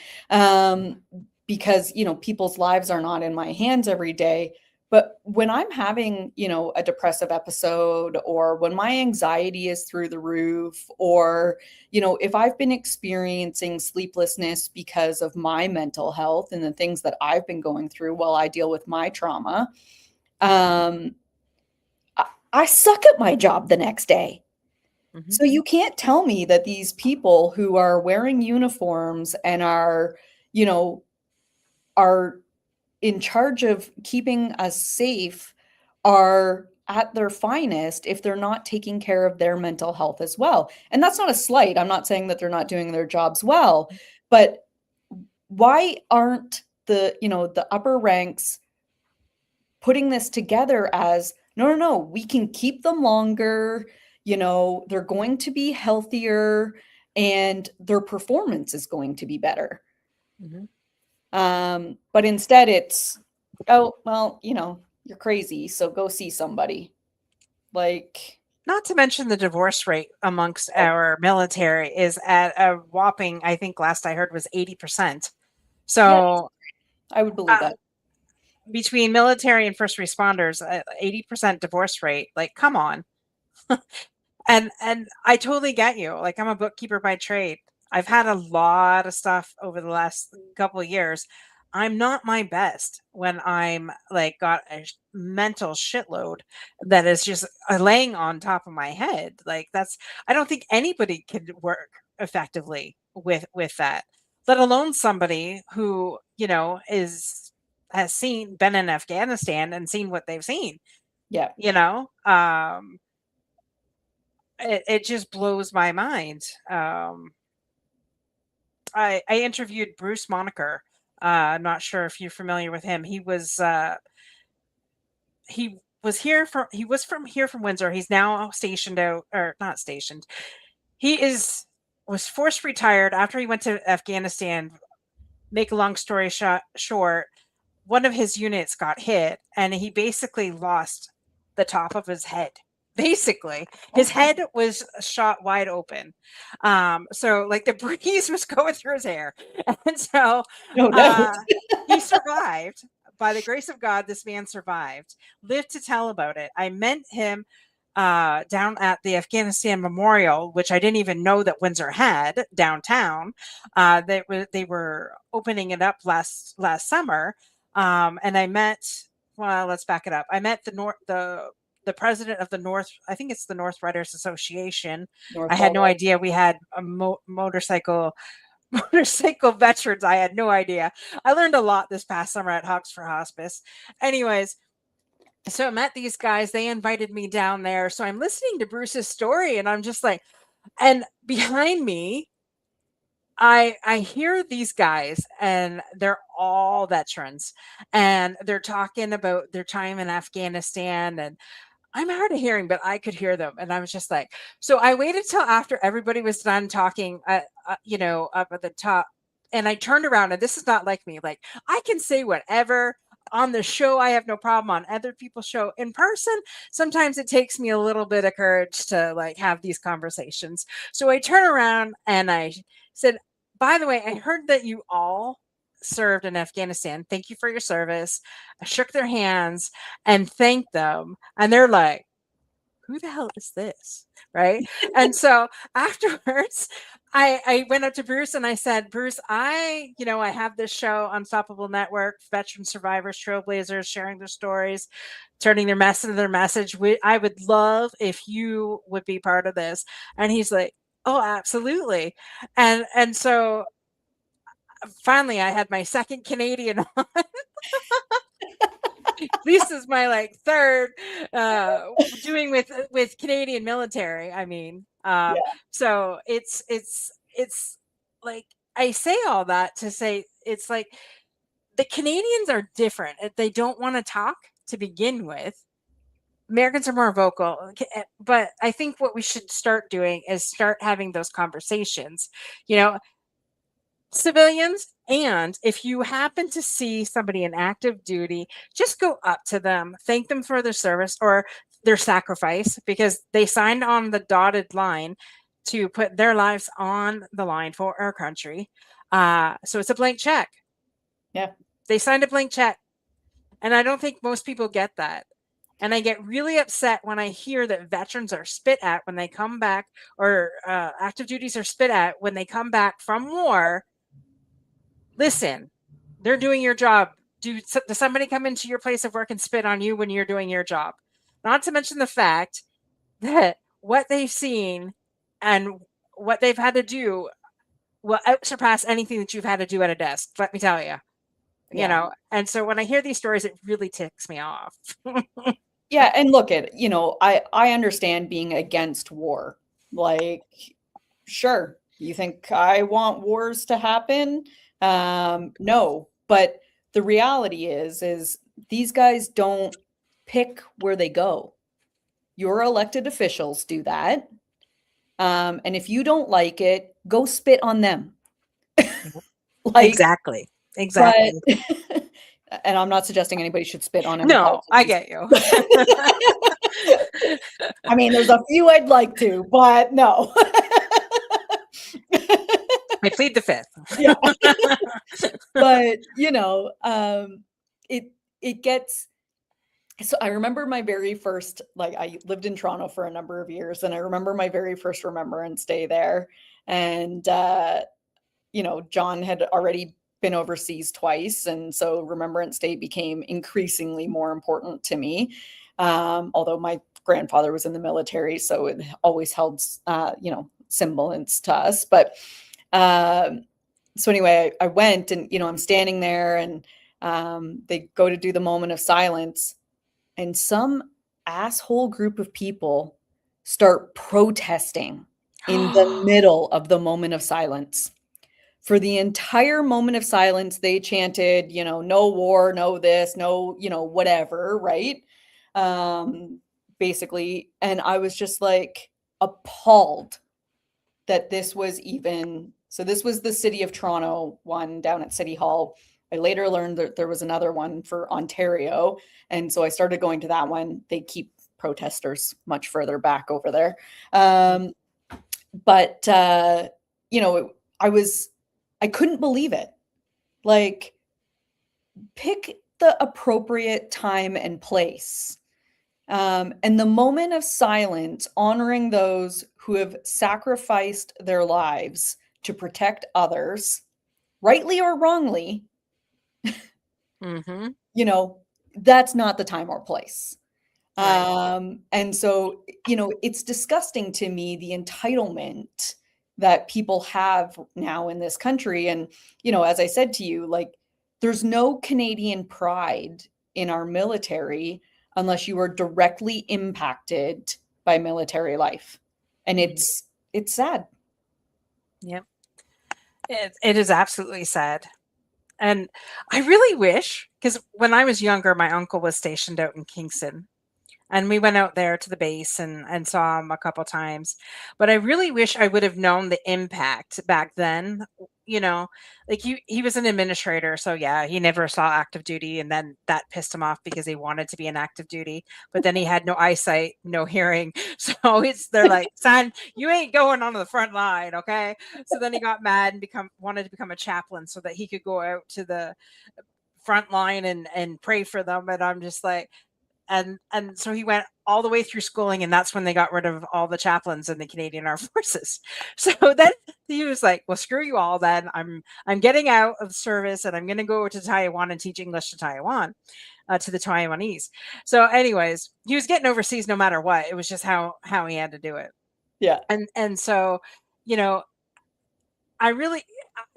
because, you know, people's lives are not in my hands every day. But when I'm having, you know, a depressive episode, or when my anxiety is through the roof, or, you know, if I've been experiencing sleeplessness because of my mental health and the things that I've been going through while I deal with my trauma, I suck at my job the next day. So you can't tell me that these people who are wearing uniforms and are, you know, are in charge of keeping us safe are at their finest if they're not taking care of their mental health as well. And that's not a slight. I'm not saying that they're not doing their jobs well, but why aren't the, you know, the upper ranks putting this together as no, we can keep them longer, you know, they're going to be healthier and their performance is going to be better. But instead it's, oh, well, you know, you're crazy, so go see somebody. Like,
not to mention the divorce rate amongst our military is at a whopping, I think last I heard was 80%. So
I would believe that.
Between military and first responders, 80% divorce rate, like, come on. And I totally get you. Like, I'm a bookkeeper by trade. I've had a lot of stuff over the last couple of years. I'm not my best when I'm like got a mental shitload that is just laying on top of my head. Like, that's, I don't think anybody could work effectively with that, let alone somebody who, you know, has been in Afghanistan and seen what they've seen.
Yeah.
You know, it just blows my mind. I interviewed Bruce Moniker. I'm not sure if you're familiar with him. He was from here from Windsor. He's now stationed out, or not stationed. Was forced retired after he went to Afghanistan. Make a long story short, one of his units got hit and he basically lost the top of his head. Basically, his head was shot wide open. So like the breeze was going through his hair. And so he survived. By the grace of God, this man survived, lived to tell about it. I met him down at the Afghanistan Memorial, which I didn't even know that Windsor had downtown. They were opening it up last summer. And I met, well, let's back it up. I met the president of the North, I think it's the North Riders Association. I had no idea we had a motorcycle veterans. I had no idea. I learned a lot this past summer at Hogs for Hospice. Anyways, so I met these guys. They invited me down there. So I'm listening to Bruce's story and I'm just like, and behind me, I hear these guys and they're all veterans and they're talking about their time in Afghanistan, and I'm hard of hearing, but I could hear them. And I was just like, so I waited till after everybody was done talking, you know, up at the top. And I turned around, and this is not like me. Like, I can say whatever on the show. I have no problem. On other people's show. In person, sometimes it takes me a little bit of courage to like have these conversations. So I turn around and I said, by the way, I heard that you all served in Afghanistan. Thank you for your service. I shook their hands and thanked them. And they're like, who the hell is this? Right. And so afterwards, I went up to Bruce and I said, Bruce, I have this show, Unstoppable Network, veteran survivors, trailblazers, sharing their stories, turning their mess into their message. I would love if you would be part of this. And he's like, oh, absolutely. And so finally I had my second Canadian on. This is my like third doing with Canadian military. I mean,
Yeah.
so it's like I say all that to say it's like the Canadians are different. They don't want to talk to begin with. Americans are more vocal, but I think what we should start doing is start having those conversations. You know, civilians, and if you happen to see somebody in active duty, just go up to them, thank them for their service or their sacrifice, because they signed on the dotted line to put their lives on the line for our country. So it's a blank check.
Yeah.
They signed a blank check, and I don't think most people get that. And I get really upset when I hear that veterans are spit at when they come back, or active duties are spit at when they come back from war. Listen, they're doing your job. Does somebody come into your place of work and spit on you when you're doing your job? Not to mention the fact that what they've seen and what they've had to do will surpass anything that you've had to do at a desk. Let me tell you.
Yeah.
And so when I hear these stories, it really ticks me off.
Yeah, and look at, I understand being against war. Like, sure, you think I want wars to happen? No, but the reality is these guys don't pick where they go. Your elected officials do that. And if you don't like it, go spit on them. Like,
Exactly.
but
Exactly.
and I'm not suggesting anybody should spit on any
No, I
politicians.
get you.
I mean, there's a few I'd like to, but no.
I plead the fifth.
Yeah. But, it gets, so I remember my very first, like, I lived in Toronto for a number of years, and I remember my very first Remembrance Day there. And, John had already been overseas twice, and so Remembrance Day became increasingly more important to me. Although my grandfather was in the military, so it always held, semblance to us. But so anyway, I went, and I'm standing there, and they go to do the moment of silence, and some asshole group of people start protesting in the middle of the moment of silence. For the entire moment of silence, they chanted, no war, no this, no, whatever, right? Basically. And I was just like appalled that this was even, so this was the City of Toronto one down at City Hall. I later learned that there was another one for Ontario. And so I started going to that one. They keep protesters much further back over there. But, I couldn't believe it. Like, pick the appropriate time and place. And the moment of silence, honoring those who have sacrificed their lives to protect others, rightly or wrongly,
Mm-hmm.
That's not the time or place.
Right.
And so, it's disgusting to me, the entitlement that people have now in this country. And, as I said to you, like, there's no Canadian pride in our military unless you are directly impacted by military life. And it's sad.
Yep. It is absolutely sad. And I really wish, because when I was younger, my uncle was stationed out in Kingston, and we went out there to the base and saw him a couple times. But I really wish I would have known the impact back then. Like he was an administrator, so yeah, he never saw active duty, and then that pissed him off because he wanted to be an active duty, but then he had no eyesight, no hearing. So they're like, son, you ain't going on the front line, okay? So then he got mad and wanted to become a chaplain so that he could go out to the front line and pray for them. And I'm just like, and so he went all the way through schooling, and that's when they got rid of all the chaplains in the Canadian Armed Forces. So then he was like, well, screw you all, then I'm getting out of service, and I'm going to go to Taiwan and teach English to Taiwan, to the Taiwanese. So anyways, he was getting overseas no matter what. It was just how he had to do it.
Yeah.
And so, you know, I really,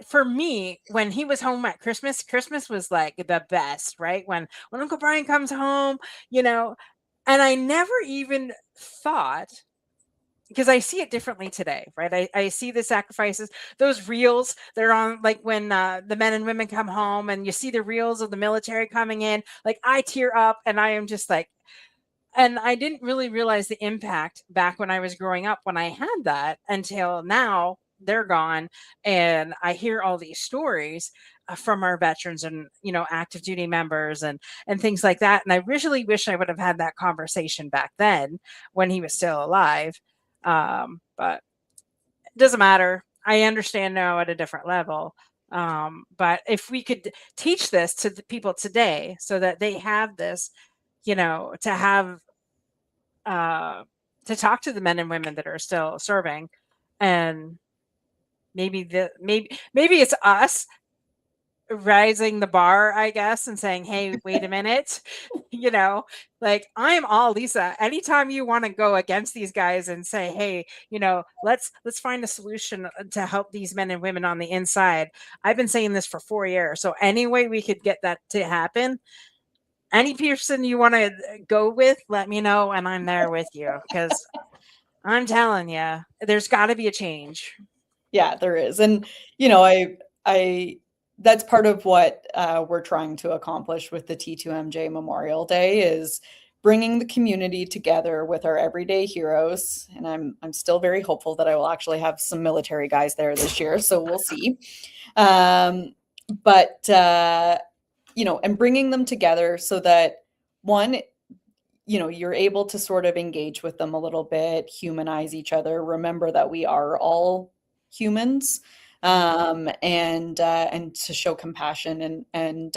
for me, when he was home at Christmas, Christmas was like the best, right? When Uncle Brian comes home, you know, and I never even thought, because I see it differently today, right? I see the sacrifices, those reels, they're on, like when the men and women come home and you see the reels of the military coming in, like I tear up and I am just like, and I didn't really realize the impact back when I was growing up when I had that, until now they're gone. And I hear all these stories from our veterans and, you know, active duty members and things like that. And I really wish I would have had that conversation back then when he was still alive. But it doesn't matter. I understand now at a different level. But if we could teach this to the people today so that they have this, you know, uh, to talk to the men and women that are still serving, and maybe it's us raising the bar, I guess, and saying, hey, wait a minute, you know, like I'm all Lisa. Anytime you want to go against these guys and say, hey, you know, let's find a solution to help these men and women on the inside. I've been saying this for 4 years. So any way we could get that to happen, any person you want to go with, let me know, and I'm there with you, because I'm telling you, there's got to be a change.
Yeah, there is. And, you know, I, that's part of what we're trying to accomplish with the T2MJ Memorial Day, is bringing the community together with our everyday heroes. And I'm still very hopeful that I will actually have some military guys there this year. So we'll see. But, you know, and bringing them together so that, one, you know, you're able to sort of engage with them a little bit, humanize each other, remember that we are all humans, and to show compassion and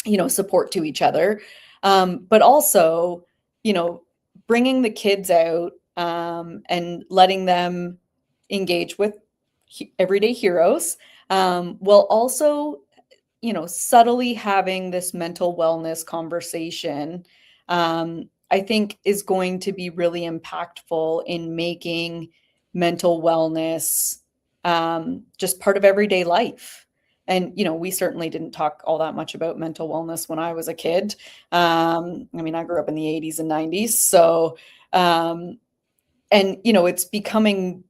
you know, support to each other, but also, you know, bringing the kids out, and letting them engage with everyday heroes, while also, you know, subtly having this mental wellness conversation, I think is going to be really impactful in making mental wellness, just part of everyday life. And, you know, we certainly didn't talk all that much about mental wellness when I was a kid. I mean, I grew up in the 80s and 90s. So, and, you know, it's becoming,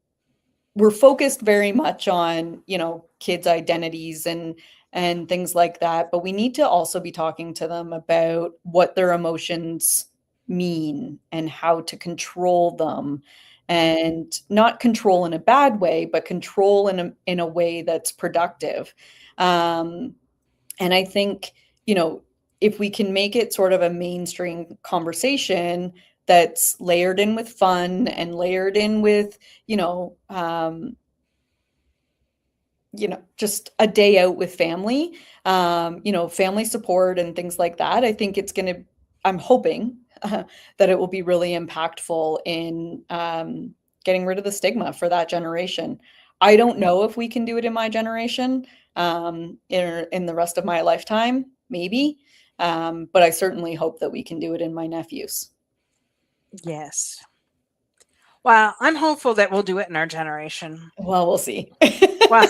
we're focused very much on, you know, kids' identities and things like that, but we need to also be talking to them about what their emotions mean and how to control them, and not control in a bad way, but control in a way that's productive. And I think, you know, if we can make it sort of a mainstream conversation that's layered in with fun and layered in with, just a day out with family, family support and things like that. I think I'm hoping that it will be really impactful in getting rid of the stigma for that generation. I don't know if we can do it in my generation, in the rest of my lifetime, maybe. But I certainly hope that we can do it in my nephews.
Yes. Well, I'm hopeful that we'll do it in our generation.
Well, we'll see.
Well,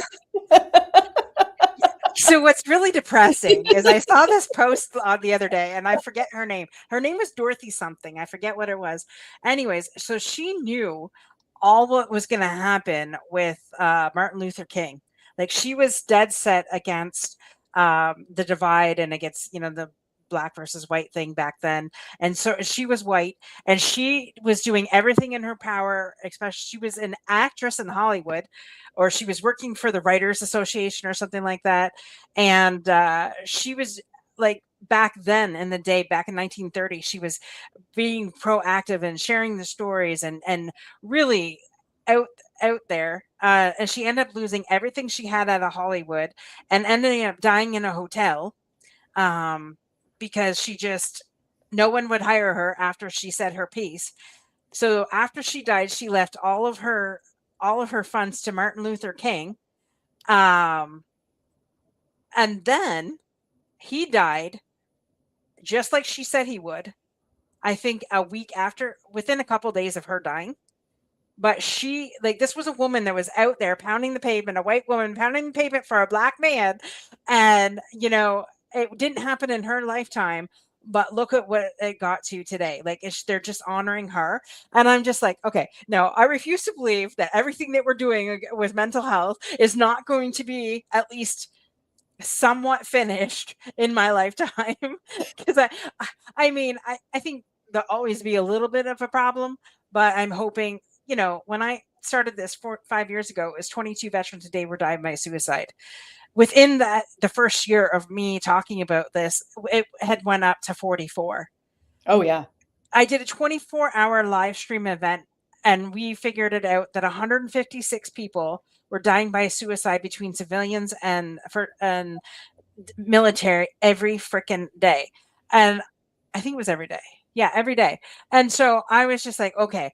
so what's really depressing is I saw this post the other day, and I forget her name. Her name was Dorothy something. I forget what it was. Anyways, so she knew all what was going to happen with Martin Luther King. Like, she was dead set against the divide and against, the black versus white thing back then. And so she was white, and she was doing everything in her power, especially she was an actress in Hollywood, or she was working for the Writers Association or something like that. And she was like, back then in the day, back in 1930, she was being proactive and sharing the stories and really out there. And she ended up losing everything she had out of Hollywood and ending up dying in a hotel, because she just No one would hire her after she said her piece. So after she died, she left all of her funds to Martin Luther King. And then he died just like she said he would. I think a week after, within a couple of days of her dying. But she, like, this was a woman that was out there pounding the pavement, a white woman pounding the pavement for a black man. And, it didn't happen in her lifetime, but look at what it got to today. Like, they're just honoring her. And I'm just like, okay, no, I refuse to believe that everything that we're doing with mental health is not going to be at least somewhat finished in my lifetime. Because I think there'll always be a little bit of a problem, but I'm hoping, when I started this 5 years ago, it was 22 veterans a day were dying by suicide. Within the first year of me talking about this, it had went up to 44.
Oh yeah.
I did a 24-hour live stream event, and we figured it out that 156 people were dying by suicide between civilians and military every freaking day. And I think it was every day. Yeah, every day. And so I was just like, okay.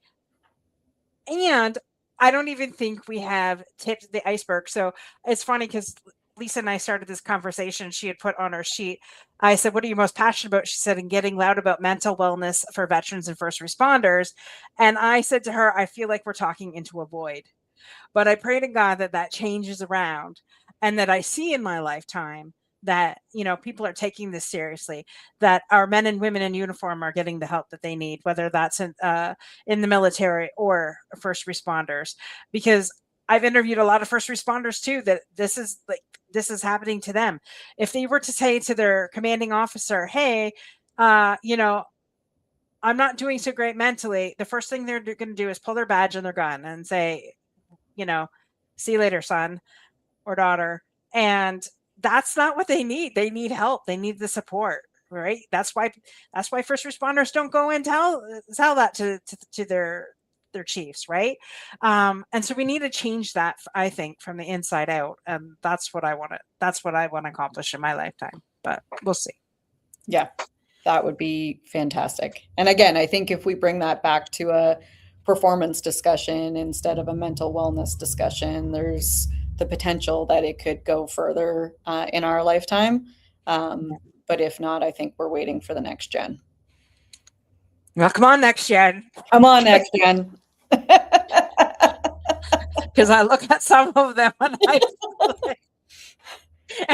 And I don't even think we have tipped the iceberg. So it's funny because Lisa and I started this conversation. She had put on her sheet. I said, "What are you most passionate about?" She said, "In getting loud about mental wellness for veterans and first responders." And I said to her, "I feel like we're talking into a void. But I pray to God that that changes around, and that I see in my lifetime that, people are taking this seriously, that our men and women in uniform are getting the help that they need, whether that's in the military or first responders. Because I've interviewed a lot of first responders too, that this is happening to them. If they were to say to their commanding officer, "Hey, I'm not doing so great mentally," the first thing they're going to do is pull their badge and their gun and say, "See you later, son or daughter." And that's not what they need. They need help. They need the support, right? That's why first responders don't go and tell that to their chiefs, right? And so we need to change that, I think, from the inside out. And that's what I want to accomplish in my lifetime. But we'll see.
Yeah, that would be fantastic. And again, I think if we bring that back to a performance discussion instead of a mental wellness discussion, there's the potential that it could go further in our lifetime. But if not, I think we're waiting for the next gen.
Well, come on, next gen.
Come on, next gen.
Because I look at some of them and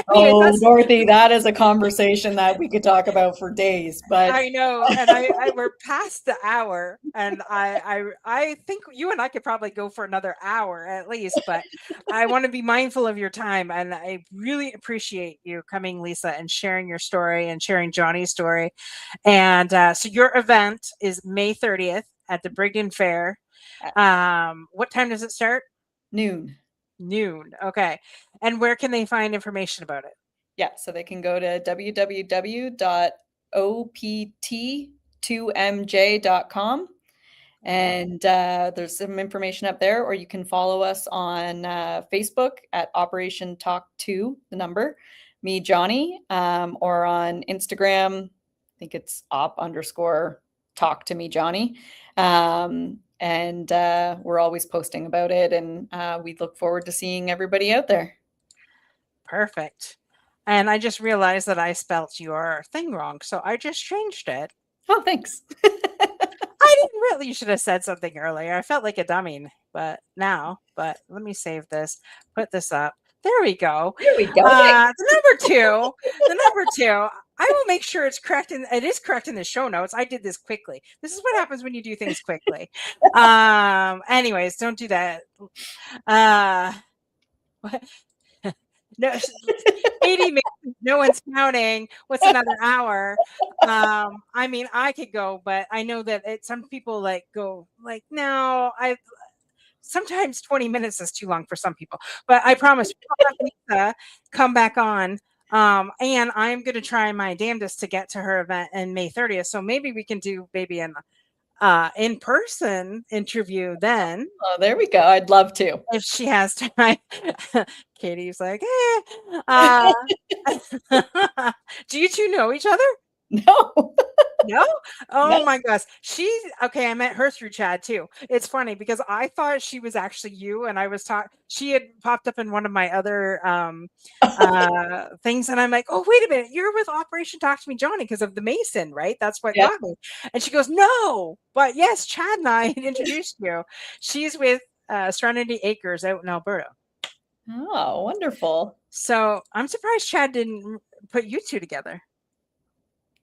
Oh, Dorothy, that is a conversation that we could talk about for days. But
I know, and we're past the hour, and I think you and I could probably go for another hour at least. But I want to be mindful of your time, and I really appreciate you coming, Lisa, and sharing your story and sharing Johnny's story. And so your event is May 30th at the Brigden Fair. What time does it start?
Noon.
Okay. And where can they find information about it?
Yeah, so they can go to www.opt2mj.com, and there's some information up there, or you can follow us on Facebook at Operation Talk 2, the number, me, Johnny, or on Instagram, I think it's op_talk to me, Johnny. And we're always posting about it, and we look forward to seeing everybody out there.
Perfect. And I just realized that I spelt your thing wrong, so I just changed it.
Oh, thanks.
I didn't really. You should have said something earlier. I felt like a dummy, but let me save this, put this up. There we go.
There we go.
The number two. I will make sure it's correct, and it is correct in the show notes. I did this quickly. This is what happens when you do things quickly. Anyways, don't do that. What? No, 80 minutes, no one's counting. What's another hour? I could go, but I know that some people go no, sometimes 20 minutes is too long for some people, but I promise we'll have Lisa come back on. And I'm going to try my damnedest to get to her event in May 30th. So maybe we can do an in-person interview then.
Oh, there we go. I'd love to.
If she has time. Katie's like, do you two know each other?
No.
No?
No.
Oh my gosh. She's okay. I met her through Chad too. It's funny because I thought she was actually you, and I was she had popped up in one of my other things, and I'm like, oh, wait a minute, you're with Operation Talk to Me Johnny because of the Mason, right? That's what
Yep.
got me. And she goes, no, but yes, Chad and I introduced you. She's with Serenity Acres out in Alberta.
Oh, wonderful.
So I'm surprised Chad didn't put you two together.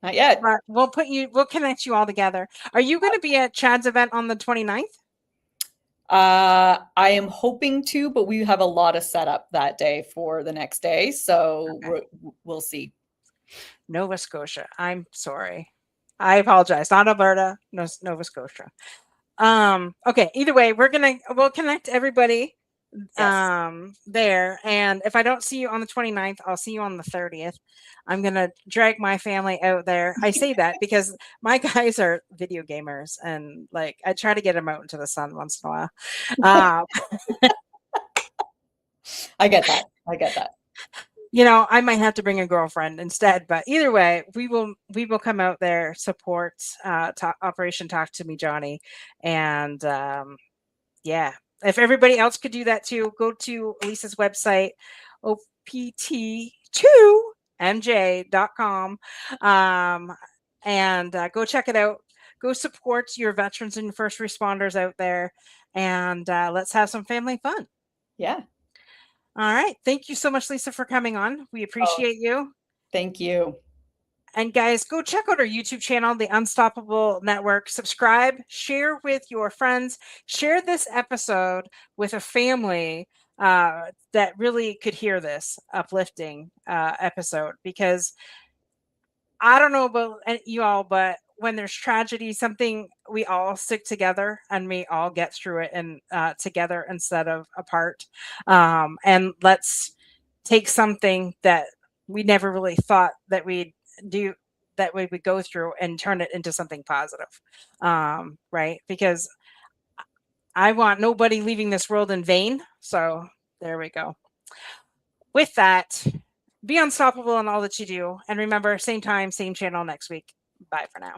Not yet.
But we'll connect you all together. Are you going to be at Chad's event on the 29th?
I am hoping to, but we have a lot of setup that day for the next day, so
Okay.
we'll see.
Nova Scotia. I'm sorry. I apologize. Not Alberta, no, Nova Scotia. Okay, either way, we'll connect everybody
Yes.
there, and if I don't see you on the 29th, I'll see you on the 30th. I'm gonna drag my family out there. I say that because my guys are video gamers, and like I try to get them out into the sun once in a while.
I get that. I get that.
I might have to bring a girlfriend instead, but either way, we will come out there, support Operation Talk to Me Johnny, and yeah, if everybody else could do that too, go to Lisa's website, opt2mj.com, and go check it out. Go support your veterans and first responders out there, and let's have some family fun.
Yeah.
All right. Thank you so much, Lisa, for coming on. We
Oh,
appreciate you.
thank you.
And guys, go check out our YouTube channel, The Unstoppable Network. Subscribe, share with your friends, share this episode with a family that really could hear this uplifting episode, because I don't know about you all, but when there's tragedy, something we all stick together and we all get through it and together instead of apart. And let's take something that we never really thought that we'd do, that we would go through, and turn it into something positive. Right? Because I want nobody leaving this world in vain. So there we go. With that, be unstoppable in all that you do. And remember, same time, same channel next week. Bye for now.